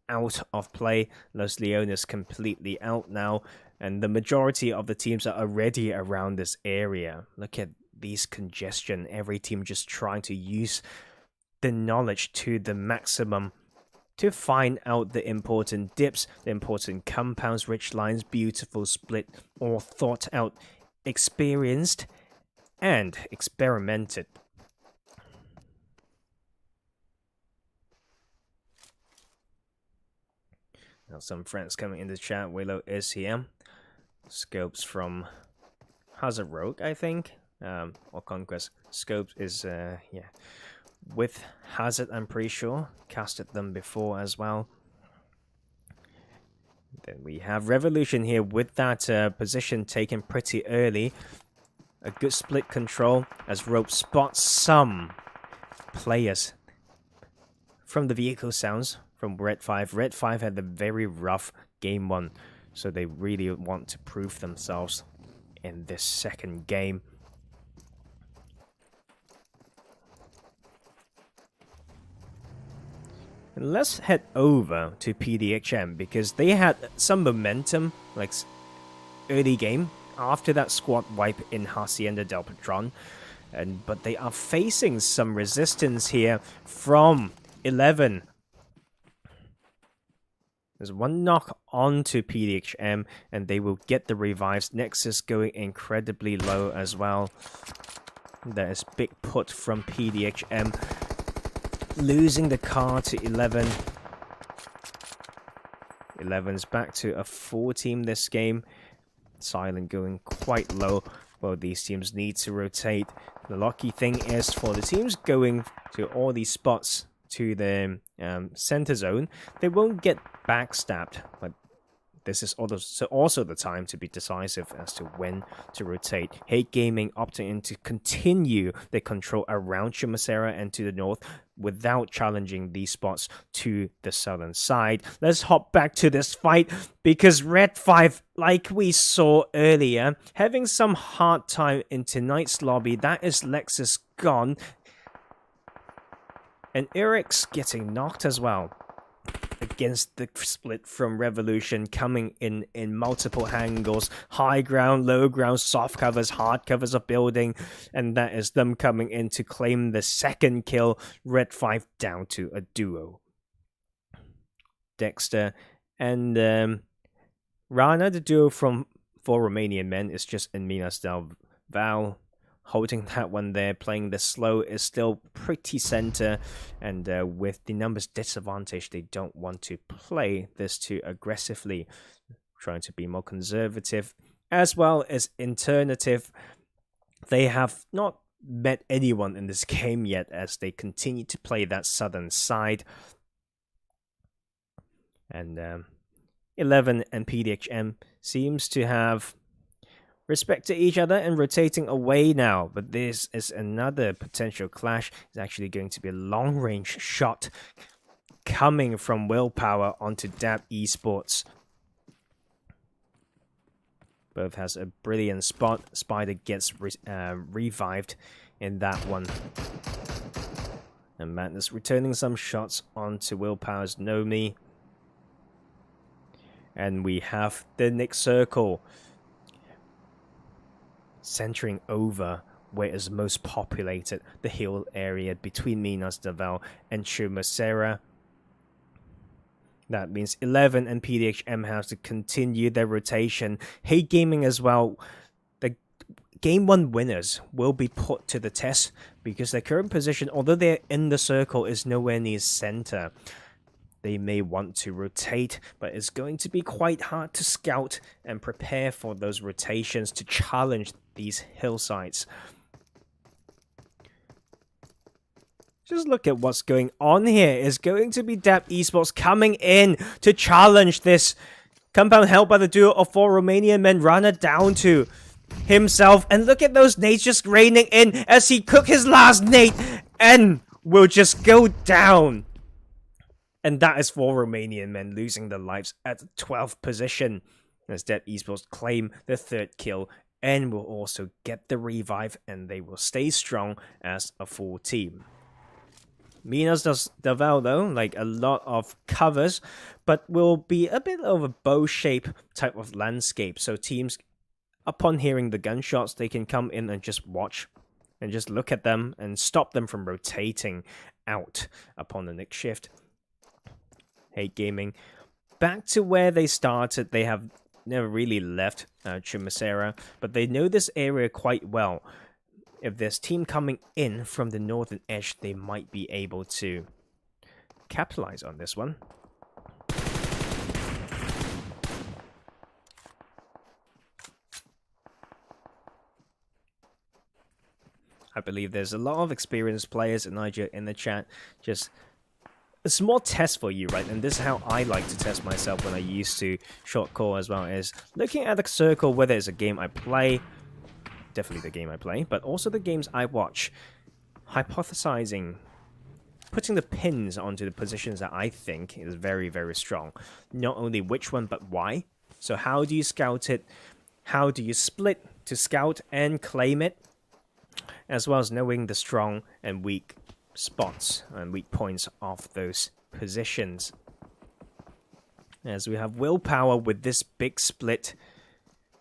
out of play. Los Leones completely out now, and the majority of the teams are already around this area. Look at these congestion. Every team just trying to use the knowledge to the maximum to find out the important dips, the important compounds, rich lines, beautiful split, all thought out, experienced, and experimented. Now some friends coming in the chat. Willow is here. Scopes from Hazard Rogue, I think, or Conquest. Scopes is yeah, with Hazard, I'm pretty sure. Casted them before as well. Then we have Revolution here with that position taken pretty early. A good split control as Rope spots some players from the vehicle sounds from Red 5. Red 5 had a very rough game 1, so they really want to prove themselves in this second game. And let's head over to PDHM, because they had some momentum, like early game, after that squad wipe in Hacienda del Patron. But they are facing some resistance here from 11. There's one knock onto PDHM, and they will get the revives. Nexus going incredibly low as well. There is big put from PDHM. Losing the car to 11. 11's back to a 4 team this game. Silent going quite low. Well, these teams need to rotate. The lucky thing is for the teams going to all these spots to the center zone, they won't get backstabbed. But this is also the time to be decisive as to when to rotate. Hate Gaming opting in to continue their control around Chumacera and to the north without challenging these spots to the southern side. Let's hop back to this fight, because Red 5, like we saw earlier, having some hard time in tonight's lobby. That is Lexus gone. And Eric's getting knocked as well. Against the split from Revolution, coming in multiple angles, high ground, low ground, soft covers, hard covers of building, and that is them coming in to claim the second kill. Red 5 down to a duo. Dexter and Rana, the duo for Romanian Men, is just in Minas del Val holding that one there, playing the slow, is still pretty center, and with the numbers disadvantage, they don't want to play this too aggressively, trying to be more conservative. As well as INTERNATIVE, they have not met anyone in this game yet, as they continue to play that southern side. And 11 and PDHM seems to have respect to each other and rotating away now, but this is another potential clash. It's actually going to be a long-range shot coming from Willpower onto DAP Esports. Both has a brilliant spot. Spider gets revived in that one. And Madness returning some shots onto Willpower's Nomi. And we have the Nick Circle centering over where is most populated, the hill area between Minas Davao and Chumacera. That means 11 and PDHM have to continue their rotation. Hate Gaming as well. The Game 1 winners will be put to the test because their current position, although they're in the circle, is nowhere near center. They may want to rotate, but it's going to be quite hard to scout and prepare for those rotations to challenge these hillsides. Just look at what's going on here. It's going to be DAP Esports coming in to challenge this compound held by the duo of 4 Romanian men. Rana down to himself. And look at those nades just raining in as he cooked his last nade and will just go down. And that is 4 Romanian men losing their lives at the 12th position, as DAP Esports claim the 3rd kill and will also get the revive, and they will stay strong as a full team. Minas Davao, though, like a lot of covers, but will be a bit of a bow shape type of landscape. So teams, upon hearing the gunshots, they can come in and just watch and just look at them and stop them from rotating out upon the next shift. Hate Gaming, back to where they started. They have never really left Chumacera, but they know this area quite well. If there's team coming in from the northern edge, they might be able to capitalize on this one. I believe there's a lot of experienced players in Niger in the chat. Just a small test for you, right? And this is how I like to test myself when I used to short call as well, is looking at the circle, whether it's a game I play, definitely the game I play, but also the games I watch, hypothesizing, putting the pins onto the positions that I think is very, very strong. Not only which one, but why. So how do you scout it? How do you split to scout and claim it? As well as knowing the strong and weak spots and weak points of those positions. As we have Willpower with this big split.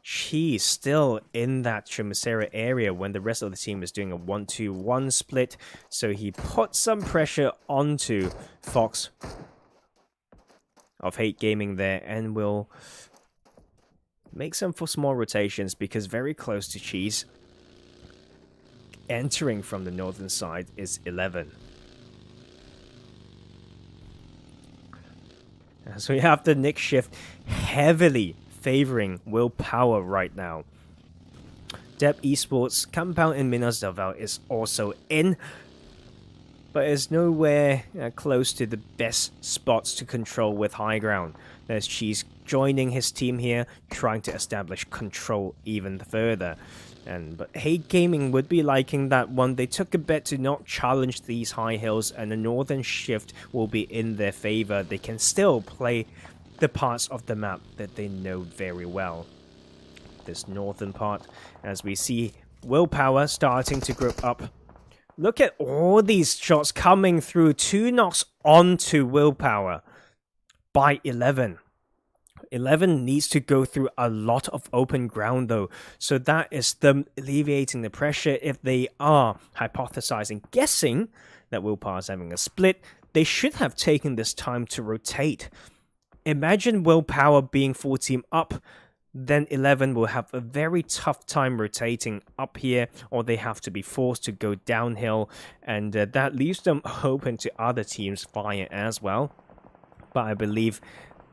She's still in that Chumacera area when the rest of the team is doing a 1-2-1 split. So he put some pressure onto Fox of Hate Gaming there and will make some for small rotations because very close to Cheese. Entering from the northern side is 11. So we have the Nick shift heavily favoring Willpower right now. DAP Esports compound in Minas Davao is also in, but is nowhere close to the best spots to control with high ground. There's Cheese joining his team here, trying to establish control even further. But Hate Gaming would be liking that one. They took a bet to not challenge these high hills, and the northern shift will be in their favor. They can still play the parts of the map that they know very well. This northern part, as we see Willpower starting to group up. Look at all these shots coming through. 2 knocks onto Willpower by 11. 11 needs to go through a lot of open ground though, so that is them alleviating the pressure. If they are hypothesizing, guessing that Willpower is having a split, they should have taken this time to rotate. Imagine Willpower being full team up, then 11 will have a very tough time rotating up here, or they have to be forced to go downhill, and that leaves them open to other teams' fire as well. But I believe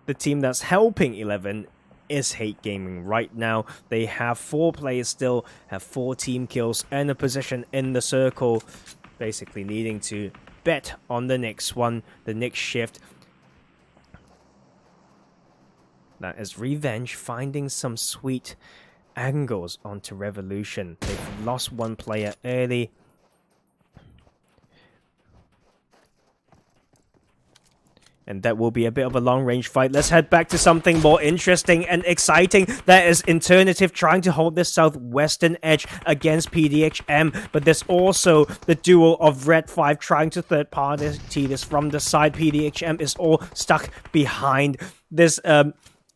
the team that's helping 11 is Hate Gaming right now. They have 4 players still, have 4 team kills and a position in the circle, basically needing to bet on the next one, the next shift. That is Revenge finding some sweet angles onto Revolution. They've lost 1 player early. And that will be a bit of a long-range fight. Let's head back to something more interesting and exciting. That is INTERNATIVE trying to hold this southwestern edge against PDHM. But there's also the duo of Red 5 trying to third-party this from the side. PDHM is all stuck behind this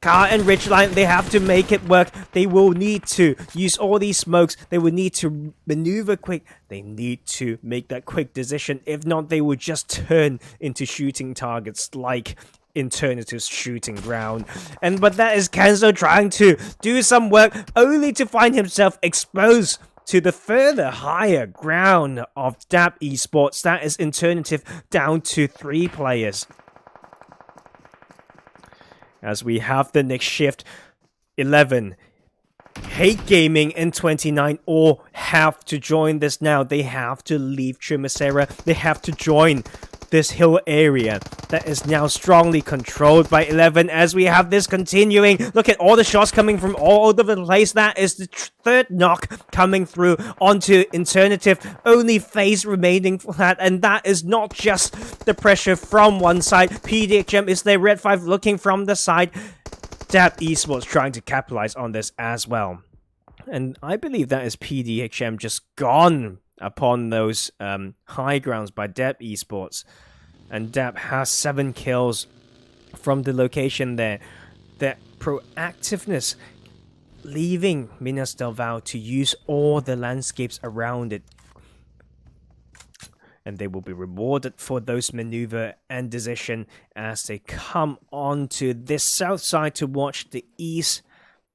car and ridgeline. They have to make it work. They will need to use all these smokes. They will need to maneuver quick. They need to make that quick decision. If not, they will just turn into shooting targets like INTERNATIVE's shooting ground. But that is Kenzo trying to do some work, only to find himself exposed to the further higher ground of DAP Esports. That is INTERNATIVE down to 3 players. As we have the next shift, 11, Hate Gaming and 29 all have to join this now. They have to leave Trimacera. They have to join this hill area that is now strongly controlled by 11 as we have this continuing. Look at all the shots coming from all over the place. That is the 3rd knock coming through onto INTERNATIVE. Only FaZe remaining for that, and that is not just the pressure from one side. PDHM is there, Red 5 looking from the side. DAP Esports trying to capitalize on this as well. And I believe that is PDHM just gone upon those high grounds by DAP Esports. And DAP has 7 kills from the location there. Their proactiveness, leaving Minas del Val to use all the landscapes around it. And they will be rewarded for those maneuver and decision as they come onto this south side to watch the east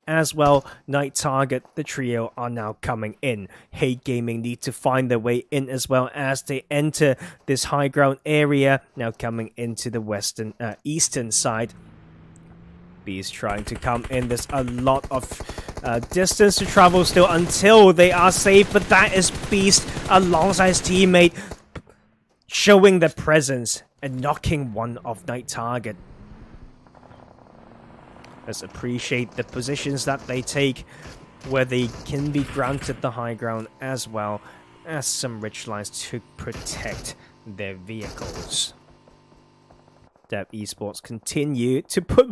as well. Night Target, the trio are now coming in. Hate Gaming need to find their way in as well as they enter this high ground area. Now coming into the eastern side. Beast trying to come in. There's a lot of distance to travel still until they are safe. But that is Beast alongside his teammate, showing their presence and knocking one of Night Target. Let's appreciate the positions that they take, where they can be granted the high ground as well as some ridge lines to protect their vehicles. DAP Esports continue to put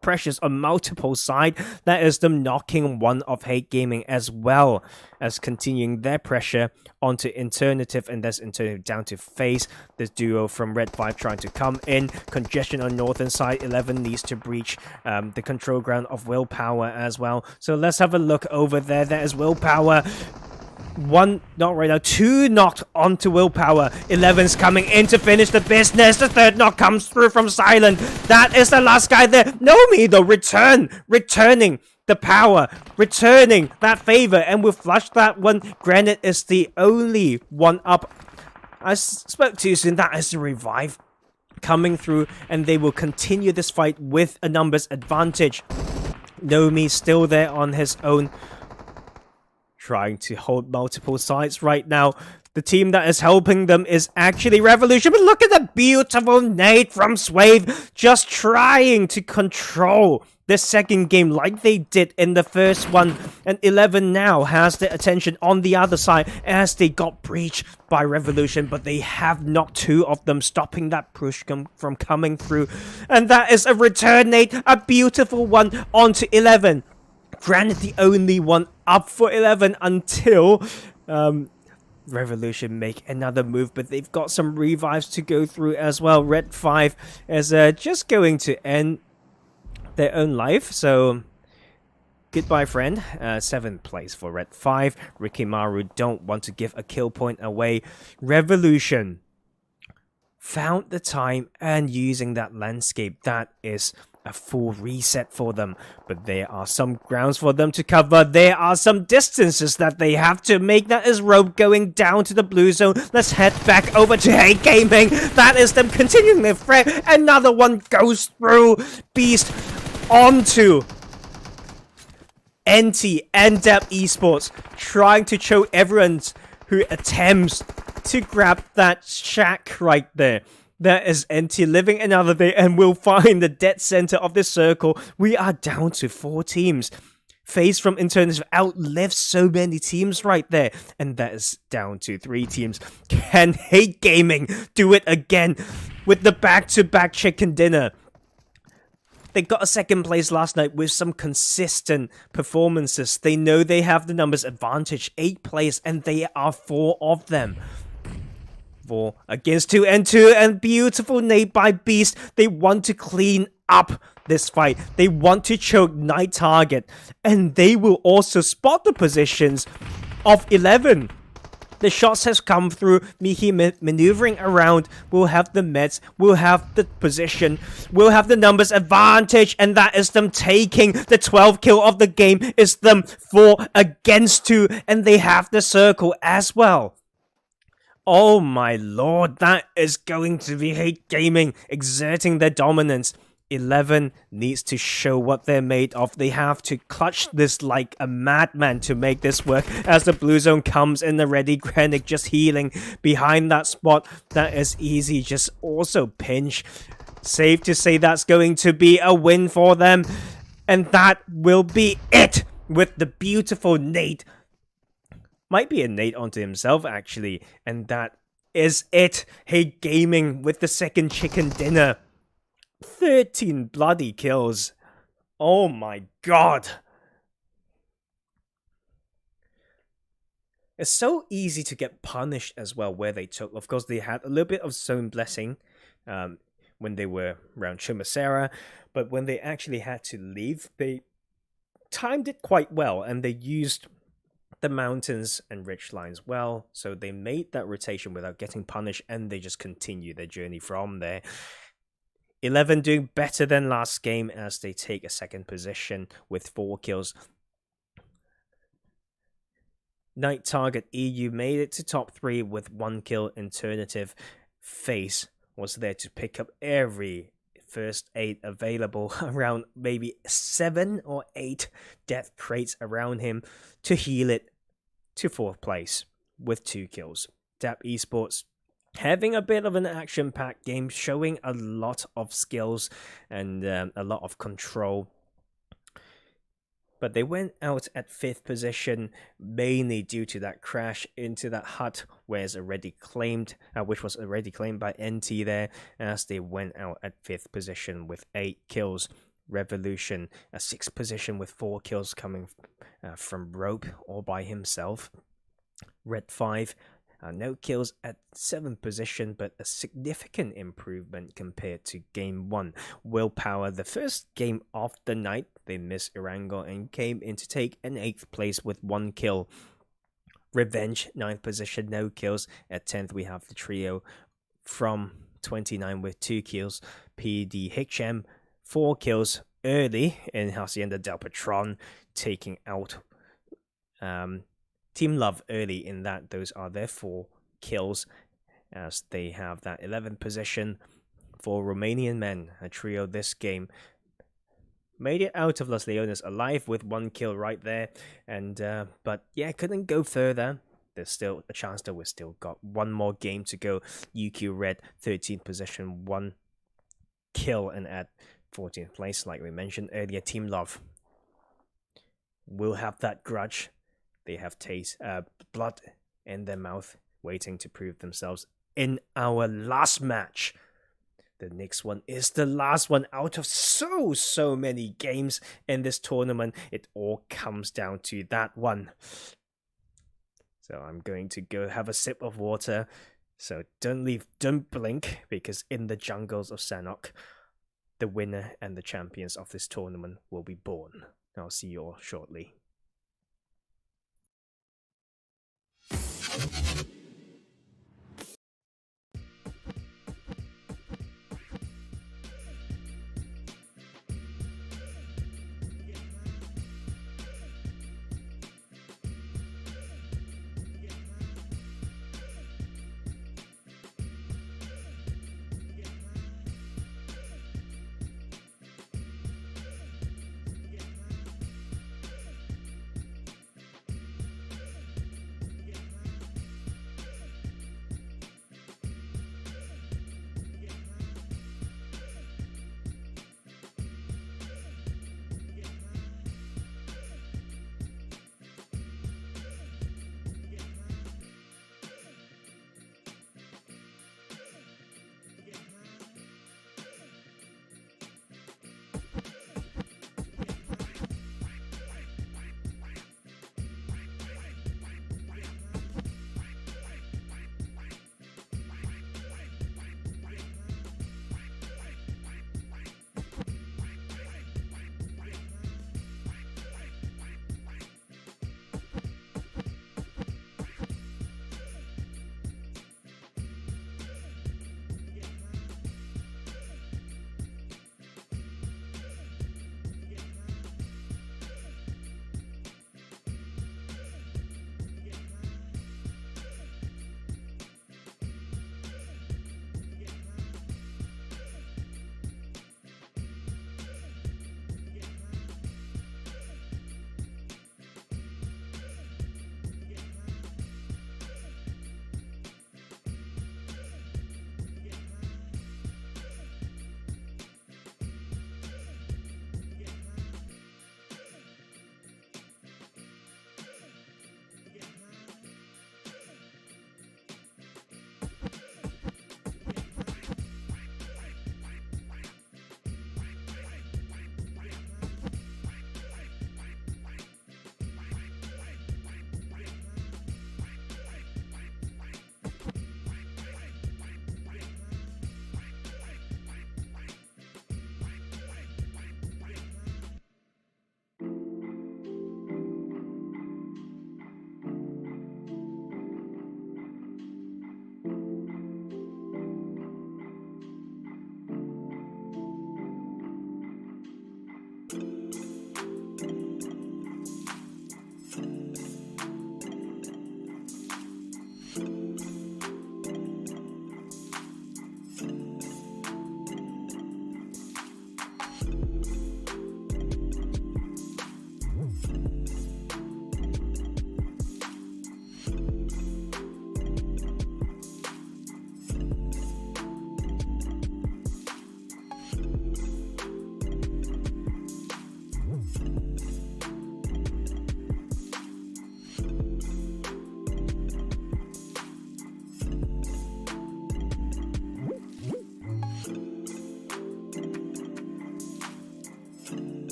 pressures on multiple sides. That is them knocking one of Hate Gaming as well as continuing their pressure onto INTERNATIVE, and that's INTERNATIVE down to FaZe. This duo from Red 5 trying to come in. Congestion on northern side. 11 needs to breach the control ground of Willpower as well. So let's have a look over there. There is Willpower. 1 knock right now, 2 knocked onto Willpower. 11's coming in to finish the business. The 3rd knock comes through from Silent. That is the last guy there. Nomi though, returning the power, returning that favor, and we'll flush that one. Granted, is the only one up. I spoke too soon. That is the revive coming through, and they will continue this fight with a numbers advantage. Nomi still there on his own, trying to hold multiple sides right now. The team that is helping them is actually Revolution, but look at the beautiful nade from Swave, just trying to control the second game like they did in the first one. And 11 now has their attention on the other side as they got breached by Revolution, but they have knocked 2 of them, stopping that push from coming through. And that is a return nade, a beautiful one onto 11. Granted, the only one up for 11 until Revolution make another move, but they've got some revives to go through as well. Red 5 is just going to end their own life, so goodbye, friend. 7th place for Red 5. Uqimeron don't want to give a kill point away. Revolution found the time and using that landscape. That is a a full reset for them. But there are some grounds for them to cover. There are some distances that they have to make. That is Rope going down to the blue zone. Let's head back over to Hey Gaming. That is them continuing their threat. Another one goes through. Beast onto NT and Esports, trying to choke everyone who attempts to grab that shack right there. That is NT living another day and will find the dead center of the circle. We are down to 4 teams. FaZe from INTERNATIVE outlives so many teams right there. And that is down to 3 teams. Can Hate Gaming do it again with the back-to-back chicken dinner? They got a second place last night with some consistent performances. They know they have the numbers advantage. 8 players, and they are 4 of them. 4 against 2 and 2, and beautiful nade by Beast. They want to clean up this fight. They want to choke Night Target, and they will also spot the positions of 11. The shots has come through. Mihi maneuvering around. We'll have the meds. We'll have the position. We'll have the numbers advantage. And that is them taking the 12 kill of the game. It's them 4 against 2. And they have the circle as well. Oh my lord. That is going to be Hate Gaming exerting their dominance. 11 needs to show what they're made of. They have to clutch this like a madman to make this work as the blue zone comes in the ready. Granick just healing behind that spot. That is easy. Just also pinch. Safe to say that's going to be a win for them. And that will be it with the beautiful nade. Might be a nade onto himself actually. And that is it. Hate Gaming with the second chicken dinner. 13 bloody kills. Oh my god. It's so easy to get punished as well where they took. Of course, they had a little bit of zone blessing when they were around Chumacera. But when they actually had to leave, they timed it quite well. And they used the mountains and ridge lines well. So they made that rotation without getting punished. And they just continued their journey from there. 11 doing better than last game as they take a second position with 4 kills. Night Target EU made it to top 3 with 1 kill. INTERNATIVE FaZe was there to pick up every first aid available, around maybe 7 or 8 death crates around him to heal it to 4th place with 2 kills. Esports having a bit of an action-packed game, showing a lot of skills and a lot of control. But they went out at 5th position, mainly due to that crash into that hut, which was already claimed by NT there, as they went out at 5th position with 8 kills. Revolution, a 6th position with 4 kills coming from Rope all by himself. Red 5, no kills at 7th position, but a significant improvement compared to game 1. Willpower, the first game of the night, they missed Irango and came in to take an 8th place with 1 kill. Revenge, 9th position, no kills. At 10th, we have the trio from 29 with 2 kills. PDHM, 4 kills early in Hacienda del Patron, taking out Team Love early in that. Those are their 4 kills as they have that 11th position for Romanian Men. A trio this game made it out of Los Leones alive with 1 kill right there. And but yeah, couldn't go further. There's still a chance that we've still got 1 more game to go. Uqimeron RED, 13th position, 1 kill and at 14th place, like we mentioned earlier. Team Love will have that grudge. They have blood in their mouth, waiting to prove themselves in our last match. The next one is the last one out of so many games in this tournament. It all comes down to that one. So I'm going to go have a sip of water. So don't blink, because in the jungles of Sanhok, the winner and the champions of this tournament will be born. I'll see you all shortly.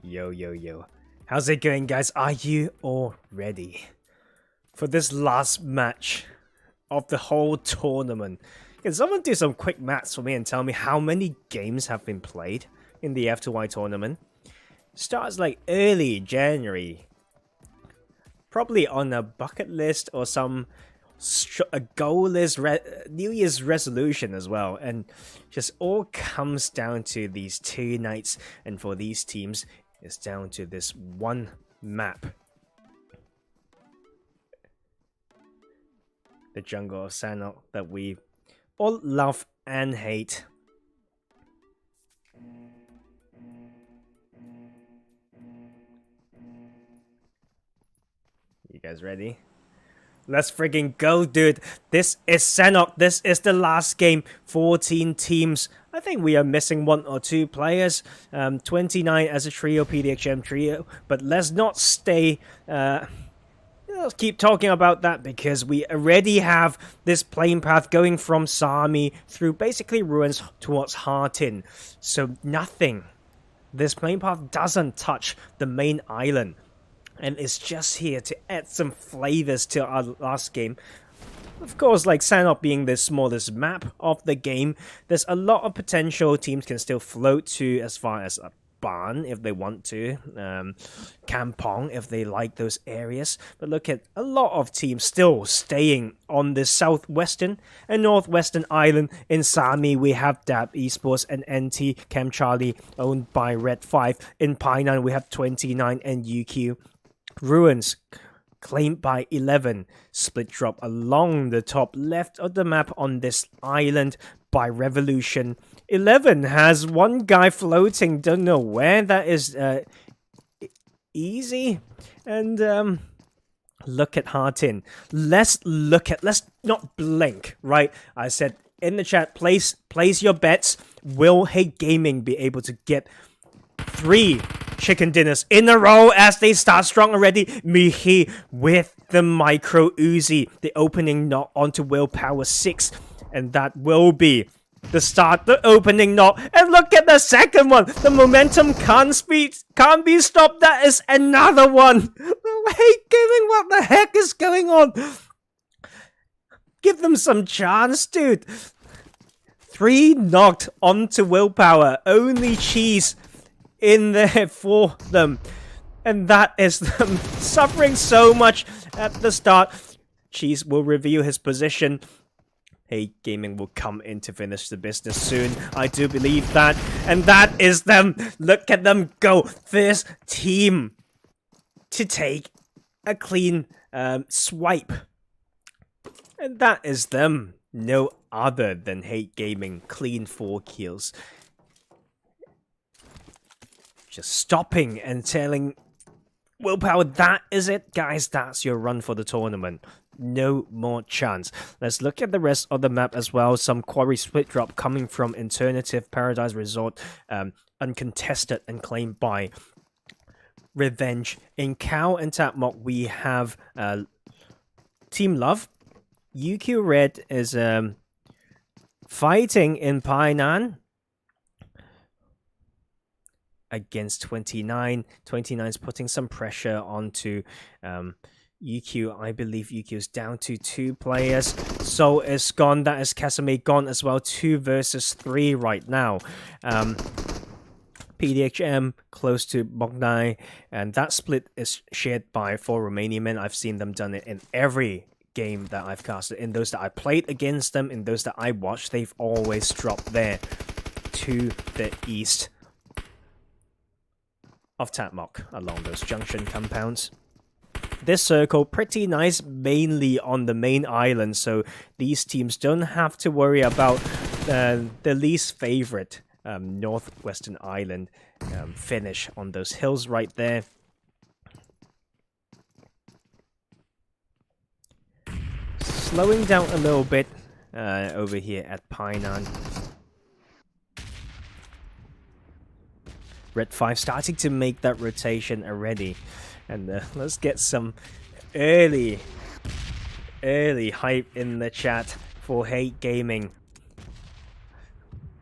Yo, yo, yo. How's it going, guys? Are you all ready for this last match of the whole tournament? Can someone do some quick maths for me and tell me how many games have been played in the FTY tournament? Starts like early January. probably on a bucket list or a goal list, New Year's resolution as well. And just all comes down to these 2 nights. And for these teams, it's down to this one map. The jungle of Sanhok that we all love and hate. You guys ready? Let's friggin' go, dude. This is Sanhok. This is the last game. 14 teams. I think we are missing 1 or 2 players. 29 as a trio, PDHM trio. But let's not stay... let's keep talking about that because we already have this playing path going from Sami through basically ruins towards Hartin. So nothing. This playing path doesn't touch the main island. And it's just here to add some flavors to our last game. Of course, like Sanhok being the smallest map of the game, there's a lot of potential. Teams can still float to as far as Ban if they want to, Kampong if they like those areas. But look at a lot of teams still staying on the southwestern and northwestern island. In Sami, we have DAP Esports and NT Cam Charlie owned by Red 5. In Painan, we have 29 and UQ. Ruins claimed by 11. Split drop along the top left of the map on this island by Revolution. 11 has one guy floating, don't know where that is. Easy. And look at Hartin. Let's not blink, right? I said in the chat, place your bets. Will Hate Gaming be able to get 3 chicken dinners in a row as they start strong already? Mihi with the micro Uzi, the opening knock onto Willpower 6, and that will be the start, the opening knock. And look at the second one. The momentum can't be stopped. That is another one. Hate Gaming, what the heck is going on? Give them some chance, dude. 3 knocked onto Willpower. Only Cheese in there for them. And that is them suffering so much at the start. Cheese will reveal his position. Hate Gaming will come in to finish the business soon. I do believe that. And that is them. Look at them go. This team to take a clean swipe. And that is them. No other than Hate Gaming. Clean 4 kills. Just stopping and telling Willpower, that is it, guys. That's your run for the tournament. No more chance. Let's look at the rest of the map as well. Some quarry split drop coming from Alternative Paradise Resort, uncontested and claimed by Revenge. In Cow and Tapmok, we have Team Love. Uqimeron RED is fighting in Painan against 29. 29 is putting some pressure onto UQ. I believe UQ is down to 2 players. So is gone. That is Casimir gone as well. 2 versus 3 right now. PDHM close to Mognai, and that split is shared by 4 Romanian Men. I've seen them done it in every game that I've casted. In those that I played against them, in those that I watched, they've always dropped there to the east of Tatmok along those junction compounds. This circle pretty nice, mainly on the main island, so these teams don't have to worry about the least favorite northwestern island finish on those hills right there. Slowing down a little bit over here at Painan. Red 5 starting to make that rotation already. And let's get some early hype in the chat for Hate Gaming.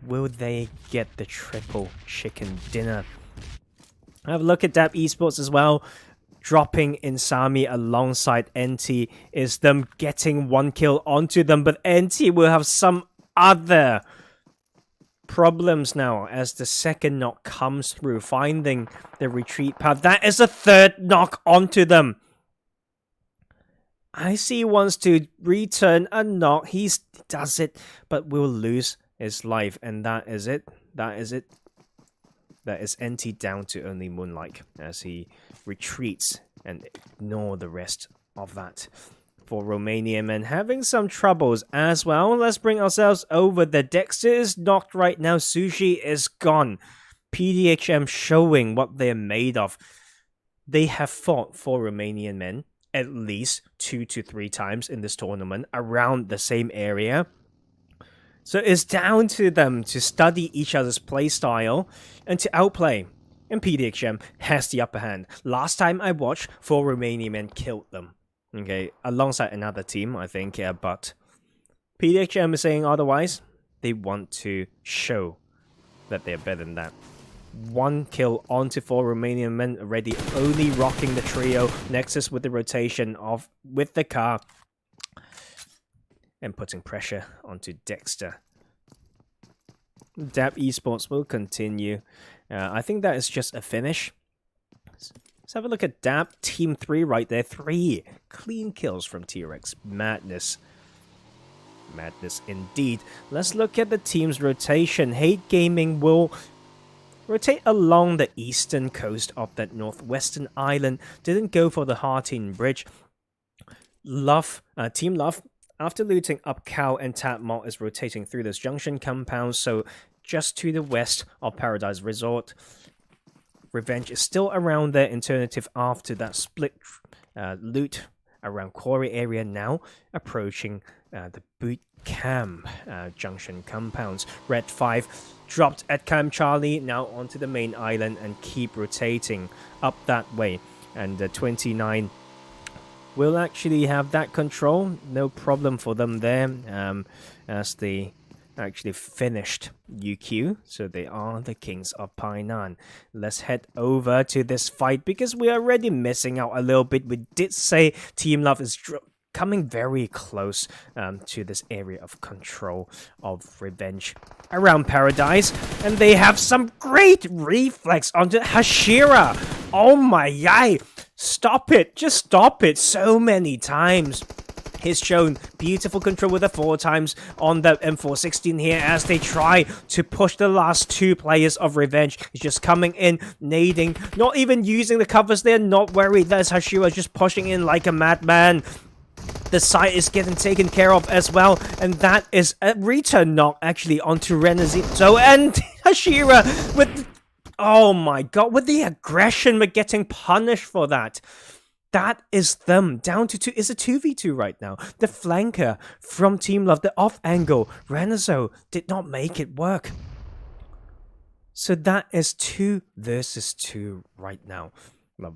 Will they get the triple chicken dinner? Have a look at DAP Esports as well. Dropping in Sami alongside NT is them getting 1 kill onto them. But NT will have some other problems now as the second knock comes through, finding the retreat path. That is a 3rd knock onto them. Icy wants to return a knock. He does it, but will lose his life. And that is it. That is it. That is NT down to only Moonlight as he retreats and ignore the rest of that. For Romanian Men having some troubles as well. Let's bring ourselves over. The Dexter is knocked right now. Sushi is gone. PDHM showing what they're made of. They have fought for Romanian Men at least 2 to 3 times in this tournament around the same area. So it's down to them to study each other's playstyle and to outplay. And PDHM has the upper hand. Last time I watched, 4 Romanian Men killed them. Okay, alongside another team, I think, but PDHM is saying otherwise. They want to show that they're better than that. 1 kill onto 4 Romanian Men already, only rocking the trio. Nexus with the rotation with the car. And putting pressure onto Dexter. Dab Esports will continue. I think that is just a finish. Let's have a look at Dab. Team 3 right there. 3 clean kills from T-Rex. Madness. Madness indeed. Let's look at the team's rotation. Hate Gaming will rotate along the eastern coast of that northwestern island. Didn't go for the Hartin Bridge. Team Love, after looting up Cow and Tatmalt, is rotating through this junction compound, so just to the west of Paradise Resort. Revenge is still around there. Alternative after that split loot around Quarry area, now approaching the boot camp junction compounds. Red 5 dropped at Camp Charlie, now onto the main island and keep rotating up that way. And 29 will actually have that control, no problem for them there, as they actually finished UQ, so they are the Kings of Painan. Let's head over to this fight because we are already missing out a little bit. We did say Team Love is coming very close to this area of control of Revenge around Paradise, and they have some great reflex onto Hashira. Oh my yay! Stop it! Just stop it! So many times. He's shown beautiful control with the 4 times on the M416 here as they try to push the last 2 players of Revenge. He's just coming in, nading, not even using the covers. They're not worried. There's Hashira just pushing in like a madman. The site is getting taken care of as well, and that is a return knock actually onto Renazito and Hashira with, oh my god, with the aggression, we're getting punished for that. That is them down to 2. It's a 2v2 right now. The flanker from Team Love, the off angle, Renazo did not make it work. So that is 2 versus 2 right now.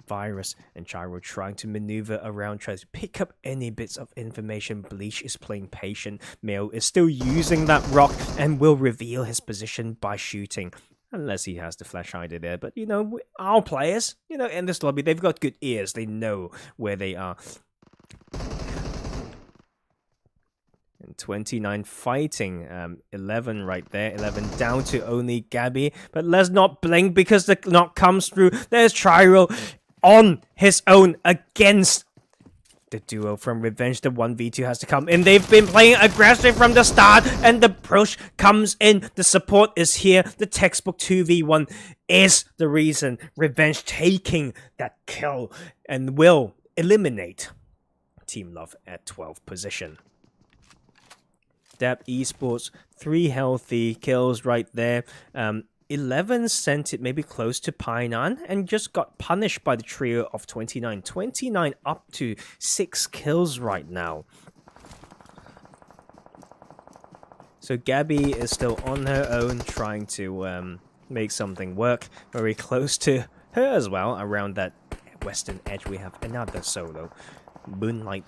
Virus and Gyro trying to maneuver around, trying to pick up any bits of information. Bleach is playing patient. Meo is still using that rock and will reveal his position by shooting. Unless he has the flash hider there. But, you know, our players, you know, in this lobby, they've got good ears. They know where they are. And 29 fighting. 11 right there. 11 down to only Gabby. But let's not blink because the knock comes through. There's Chiro on his own against the duo from Revenge. The 1v2 has to come in. They've been playing aggressive from the start, and the push comes in. The support is here. The textbook 2v1 is the reason Revenge taking that kill and will eliminate Team Love at 12th position. Dab Esports, 3 healthy kills right there. 11 sent it maybe close to Painan and just got punished by the trio of 29. 29 up to 6 kills right now. So Gabby is still on her own trying to make something work. Very close to her as well. Around that western edge we have another solo. Moonlight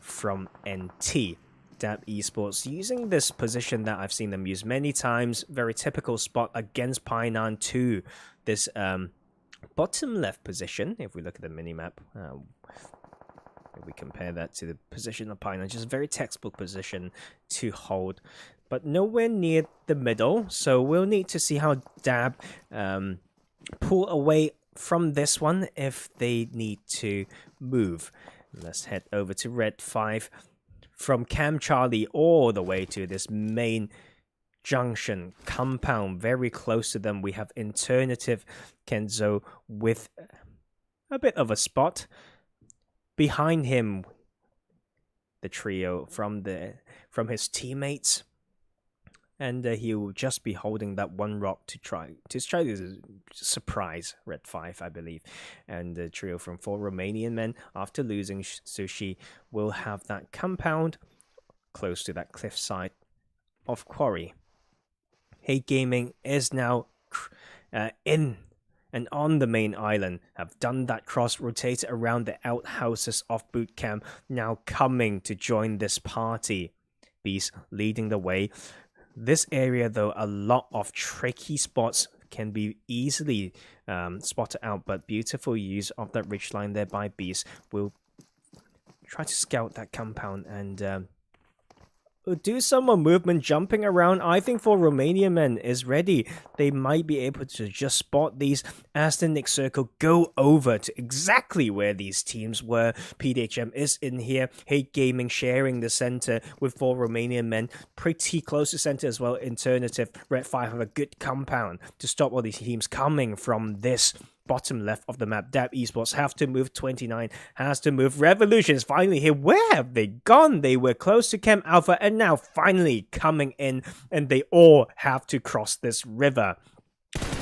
from NT. Dab Esports using this position that I've seen them use many times. Very typical spot against Painan 2. This bottom left position, if we look at the minimap, if we compare that to the position of Painan, just a very textbook position to hold. But nowhere near the middle, so we'll need to see how Dab pull away from this one if they need to move. Let's head over to Red 5. From Camp Charlie all the way to this main junction compound. Very close to them, we have Alternative Kenzo with a bit of a spot. Behind him, the trio from his teammates. And he will just be holding that one rock to try to surprise Red 5, I believe. And the trio from 4 Romanian Men, after losing Sushi, will have that compound close to that cliffside of Quarry. Hey Gaming is now in and on the main island, have done that cross, rotated around the outhouses of Boot Camp, now coming to join this party. Beast leading the way. This area, though, a lot of tricky spots can be easily spotted out, but beautiful use of that ridgeline there by Beast. Will try to scout that compound and will do some more movement jumping around. I think for Romanian Men is ready. They might be able to just spot these as the next circle go over to exactly where these teams were. PDHM is in here. Hey Gaming sharing the center with 4 Romanian Men. Pretty close to center as well. Alternative. Red 5 have a good compound to stop all these teams coming from this bottom left of the map. Dab Esports have to move. 29 has to move. Revolution is finally here. Where have they gone? They were close to Camp Alpha and now finally coming in, and they all have to cross this river.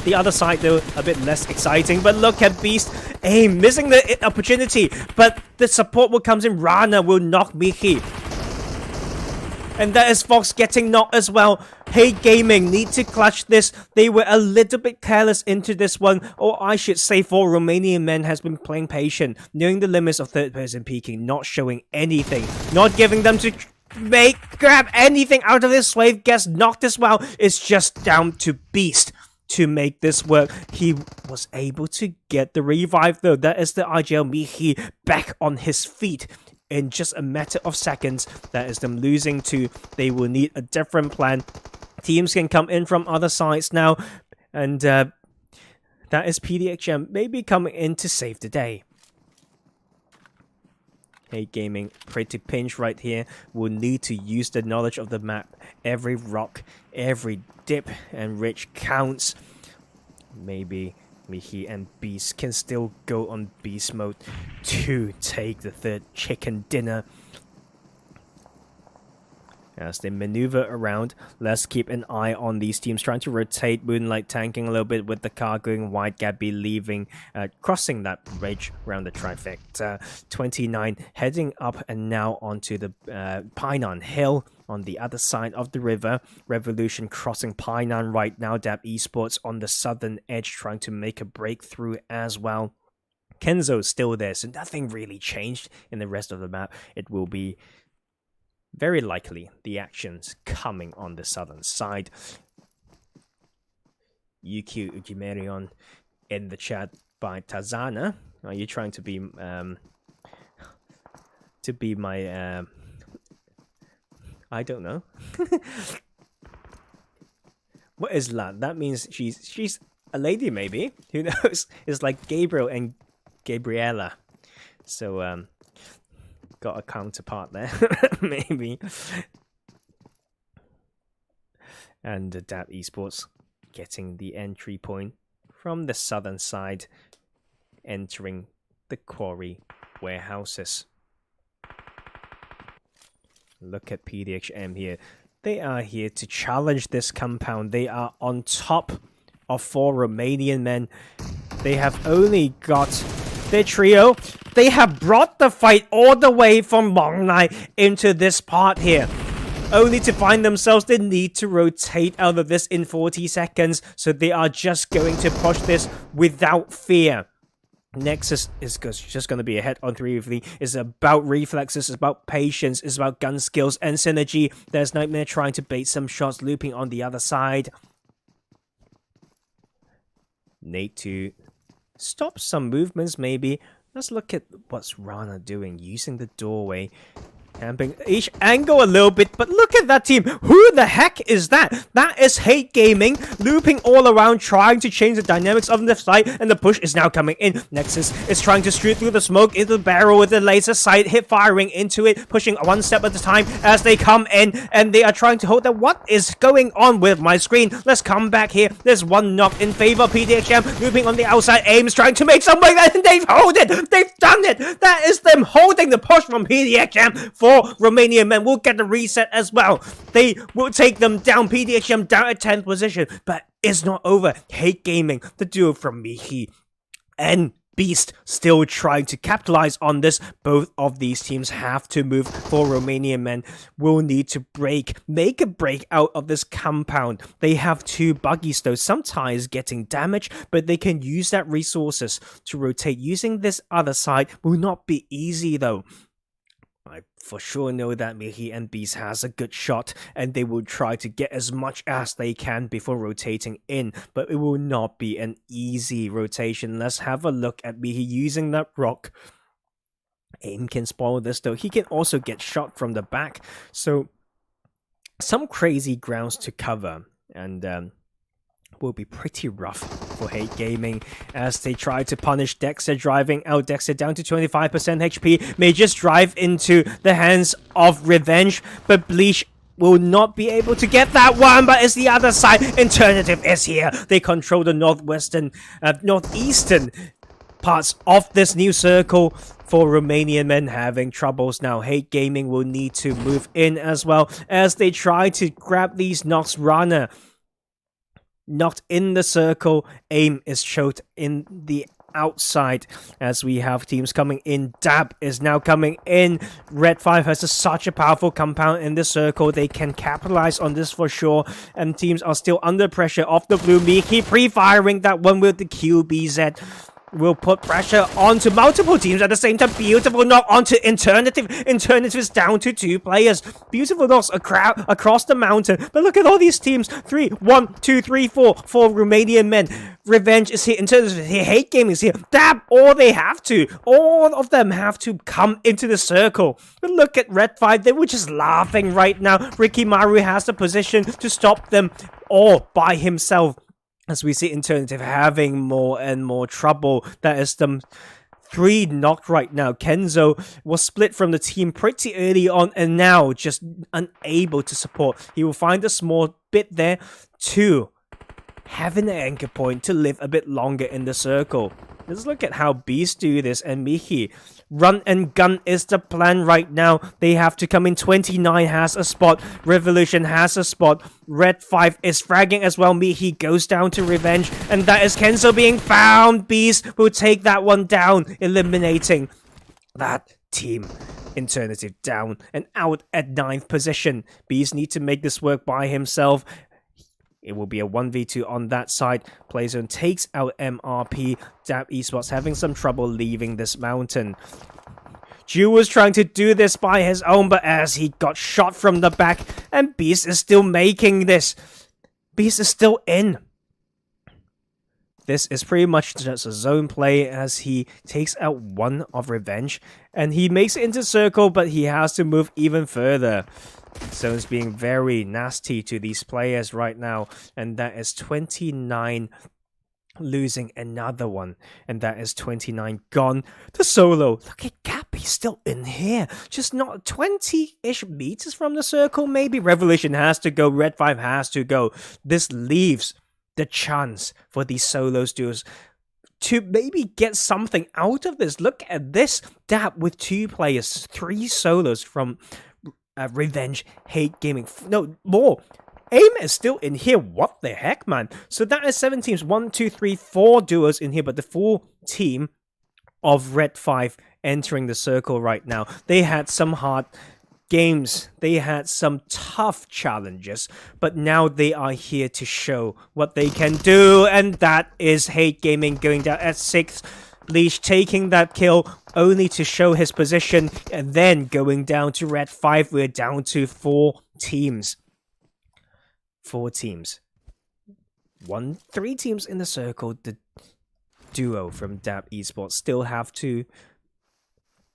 The other side, though, a bit less exciting, but look at Beast. Hey, missing the opportunity, but the support will comes in. Rana will knock Miki. And that is Fox getting knocked as well. Hey Gaming need to clutch this. They were a little bit careless into this one. Or I should say 4 Romanian Men has been playing patient, knowing the limits of third person peeking, not showing anything, not giving them to grab anything out of this. Slave gets knocked as well. It's just down to Beast to make this work. He was able to get the revive though. That is the IGL Mihi back on his feet. In just a matter of seconds, that is them losing to. They will need a different plan. Teams can come in from other sides now, and that is PDHM maybe coming in to save the day. Hey Gaming, pretty pinch right here. Will need to use the knowledge of the map. Every rock, every dip and ridge counts. Maybe Mihi and Beast can still go on Beast mode to take the third chicken dinner. As they maneuver around, let's keep an eye on these teams trying to rotate. Moonlight tanking a little bit with the car going wide. Gabby leaving, crossing that ridge around the trifecta. 29 heading up and now onto the Painan Hill on the other side of the river. Revolution crossing Painan right now. Dab Esports on the southern edge trying to make a breakthrough as well. Kenzo's still there, so nothing really changed in the rest of the map. It will be very likely the actions coming on the southern side. Uqimeron in the chat by Tarzan. Are you trying to be my I don't know. What is that? That means she's a lady, maybe. Who knows? It's like Gabriel and Gabriella. So got a counterpart there, maybe. And Dab Esports getting the entry point from the southern side, entering the quarry warehouses. Look at PDHM here. They are here to challenge this compound. They are on top of 4 Romanian Men. They have only got their trio. They have brought the fight all the way from Mongnai into this part here, only to find themselves the need to rotate out of this in 40 seconds. So they are just going to push this without fear. Nexus is just going to be ahead on 3v3. It's about reflexes, it's about patience, it's about gun skills and synergy. There's Nightmare trying to bait some shots, looping on the other side. Need to stop some movements maybe. Let's look at what's Rana doing, using the doorway Camping each angle a little bit, but look at that team. Who the heck is that? That is Hate Gaming, looping all around, trying to change the dynamics of the site, and the push is now coming in. Nexus is trying to shoot through the smoke into the barrel with the laser sight, hip firing into it, pushing one step at a time as they come in, and they are trying to hold that. What is going on with my screen? Let's come back here. There's one knock in favor of PDHM, looping on the outside. AIM is trying to make some way, and they've held it. They've done it. That is them holding the push from PDHM for Romanian Men. Will get the reset as well. They will take them down. PDHM down at 10th position, but it's not over. Hate Gaming, the duo from Mihi and Beast, still trying to capitalize on this. Both of these teams have to move for Romanian Men. Will need to make a break out of this compound. They have 2 buggies though, some tires getting damaged, but they can use that resources to rotate. Using this other side will not be easy though. I for sure know that Mihi and Beast has a good shot, and they will try to get as much as they can before rotating in, but it will not be an easy rotation. Let's have a look at Mihi using that rock. AIM can spoil this though. He can also get shot from the back, so some crazy grounds to cover, and will be pretty rough for Hate Gaming as they try to punish Dexter, driving out Dexter down to 25% HP. May just drive into the hands of Revenge, but Bleach will not be able to get that one, but it's the other side. INTERNATIVE is here. They control the northeastern parts of this new circle. For Romanian Men having troubles now. Hate Gaming will need to move in as well as they try to grab these knocks. Rana knocked in the circle. AIM is choked in the outside as we have teams coming in. Dab is now coming in. Red 5 has such a powerful compound in the circle. They can capitalize on this for sure, and teams are still under pressure off the blue. Miki pre-firing that one with the QBZ will put pressure onto multiple teams at the same time. Beautiful knock onto Alternative. Alternative is down to 2 players. Beautiful knocks across the mountain. But look at all these teams. 1, 2, 3, 4 for Romanian Men. Revenge is here. Alternative is here. Hate Gaming is here. Dab, or they have to. All of them have to come into the circle. But look at Red 5. They were just laughing right now. Ricky Maru has the position to stop them all by himself. As we see Alternative having more and more trouble. That is them 3 knocked right now. Kenzo was split from the team pretty early on and now just unable to support. He will find a small bit there to having an anchor point to live a bit longer in the circle. Let's look at how Beast do this, and Mihi. Run and gun is the plan right now. They have to come in. 29 has a spot. Revolution has a spot. Red 5 is fragging as well. Mihi goes down to Revenge, and that is Kenzo being found. Beast will take that one down, eliminating that team. Alternative down and out at 9th position. Beast need to make this work by himself. It will be a 1v2 on that side. Playzone takes out MRP. Dab Esports having some trouble leaving this mountain. Ju was trying to do this by his own, but as he got shot from the back, and Beast is still making this. Beast is still in. This is pretty much just a zone play as he takes out one of Revenge, and he makes it into circle, but he has to move even further. So it's being very nasty to these players right now, and that is 29 losing another one, and that is 29 gone. The solo, look at Gap, he's still in here, just not 20-ish meters from the circle maybe. Revolution has to go, Red 5 has to go. This leaves the chance for these solos duos to maybe get something out of this. Look at this, Dab with 2 players, 3 solos from Revenge, Hate Gaming. No, more. AIM is still in here. What the heck, man? So that is 7 teams. 1, 2, 3, 4 duos in here, but the full team of Red 5 entering the circle right now. They had some hard games. They had some tough challenges, but now they are here to show what they can do, and that is Hate Gaming going down at 6th. Leash taking that kill only to show his position, and then going down to Red 5. We're down to 4 teams. 4 teams. 3 teams in the circle. The duo from Dab Esports still have to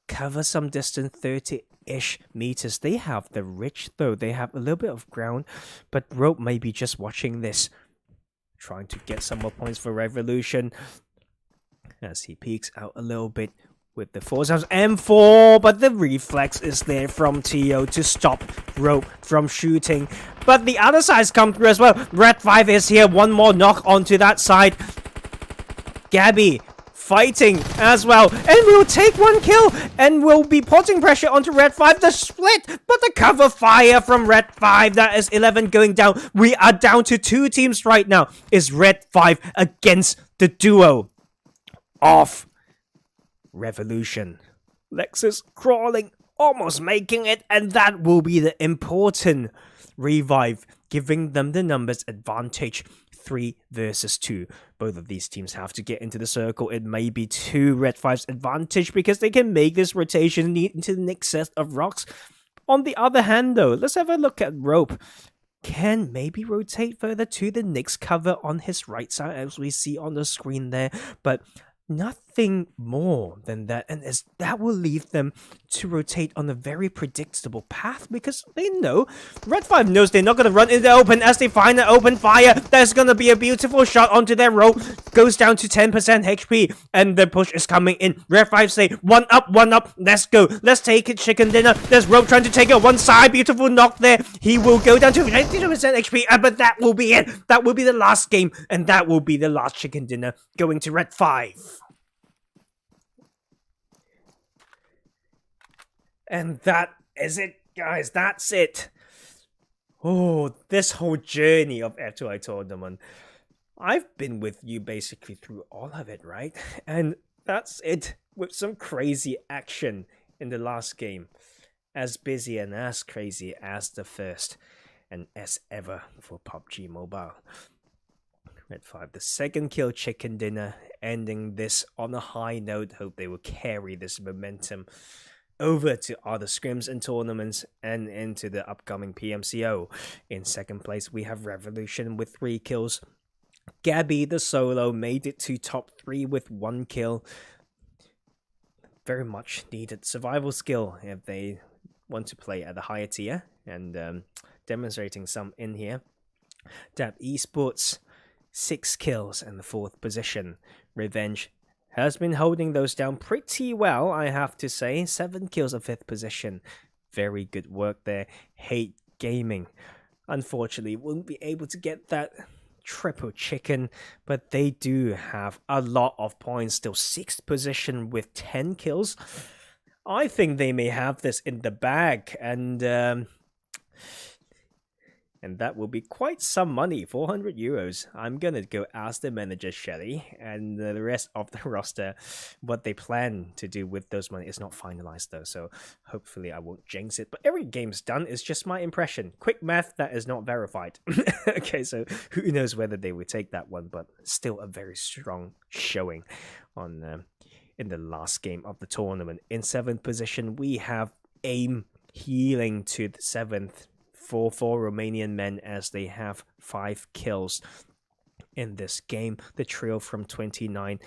cover some distance, 30-ish meters. They have the ridge though. They have a little bit of ground, but Rope may be just watching this, trying to get some more points for Revolution as he peeks out a little bit with the 4 sounds M4, but the reflex is there from Tio to stop Rope from shooting. But the other side's come through as well. Red 5 is here, one more knock onto that side. Gabby fighting as well, and we'll take 1 kill, and we'll be putting pressure onto Red 5. The split, but the cover fire from Red 5, that is 11 going down. We are down to 2 teams right now. Is Red 5 against the duo of Revolution. Lexus crawling, almost making it, and that will be the important revive, giving them the numbers advantage. 3 versus 2. Both of these teams have to get into the circle. It may be 2 Red 5's advantage because they can make this rotation into the next set of rocks. On the other hand though, let's have a look at Rope. Can maybe rotate further to the next cover on his right side as we see on the screen there, but nothing more than that, and as that will leave them to rotate on a very predictable path because they know Red 5 knows they're not going to run in the open. As they find an open fire, there's going to be a beautiful shot onto their rope, goes down to 10% HP, and the push is coming in. Red 5 say one up, let's go, let's take it, chicken dinner. There's Rope trying to take it one side, beautiful knock there. He will go down to 92% HP, but that will be it. That will be the last game, and that will be the last chicken dinner going to Red 5. And that is it, guys. That's it. Oh, this whole journey of FTY tournament. I've been with you basically through all of it, right? And that's it, with some crazy action in the last game. As busy and as crazy as the first, and as ever for PUBG Mobile. Red 5, the second kill, chicken dinner, ending this on a high note. Hope they will carry this momentum over to other scrims and tournaments and into the upcoming PMCO. In second place, we have Revolution with 3 kills. Gabby, the solo, made it to top 3 with 1 kill. Very much needed survival skill if they want to play at a higher tier, and demonstrating some in here. PDHM Esports, 6 kills in the 4th position. Revenge has been holding those down pretty well, I have to say. 7 kills of 5th position. Very good work there. Hate Gaming, unfortunately, won't be able to get that triple chicken, but they do have a lot of points. Still 6th position with 10 kills. I think they may have this in the bag, and that will be quite some money, 400 euros. I'm going to go ask the manager, Shelly, and the rest of the roster what they plan to do with those money. It's not finalized though, so hopefully I won't jinx it. But every game's done. It's just my impression. Quick math, that is not verified. Okay, so who knows whether they would take that one, but still a very strong showing on in the last game of the tournament. In 7th position, we have AIM healing to the 7th. For Romanian Men, as they have 5 kills in this game. The trio from 29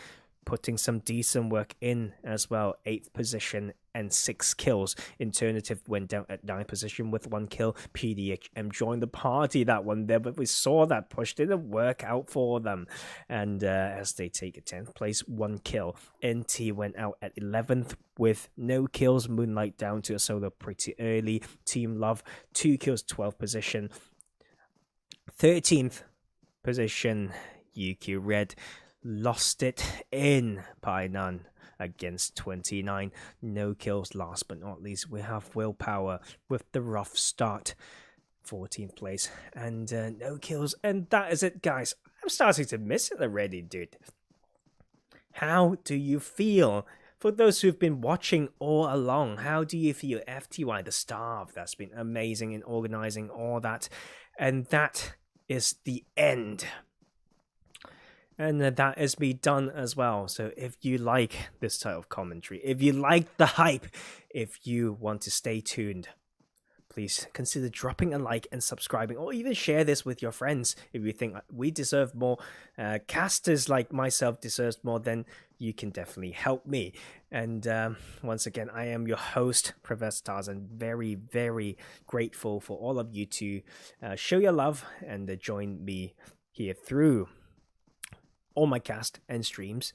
putting some decent work in as well. 8th position and 6 kills. INTERNATIVE went down at 9th position with 1 kill. PDHM joined the party that one there, but we saw that push didn't work out for them. And as they take a 10th place, 1 kill. NT went out at 11th with no kills. Moonlight down to a solo pretty early. Team Love, 2 kills, 12th position. 13th position, Uqimeron RED lost it in Painan against 29. No kills. Last but not least, we have Willpower with the rough start, 14th place, and no kills. And that is it, guys. I'm starting to miss it already, dude. How do you feel? For those who've been watching all along, how do you feel? FTY, the staff that's been amazing in organizing all that, and that is the end. And that is me done as well. So if you like this type of commentary, if you like the hype, if you want to stay tuned, please consider dropping a like and subscribing, or even share this with your friends. If you think we deserve more, casters like myself deserves more, then you can definitely help me. And once again, I am your host, Professor Tarzan. Very, very grateful for all of you to show your love and join me here through all my cast and streams.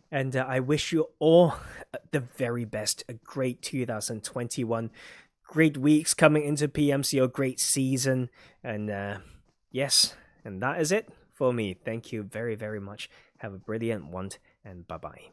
And I wish you all the very best. A great 2021. Great weeks coming into PMCO. Great season. And yes, and that is it for me. Thank you very, very much. Have a brilliant one, and bye-bye.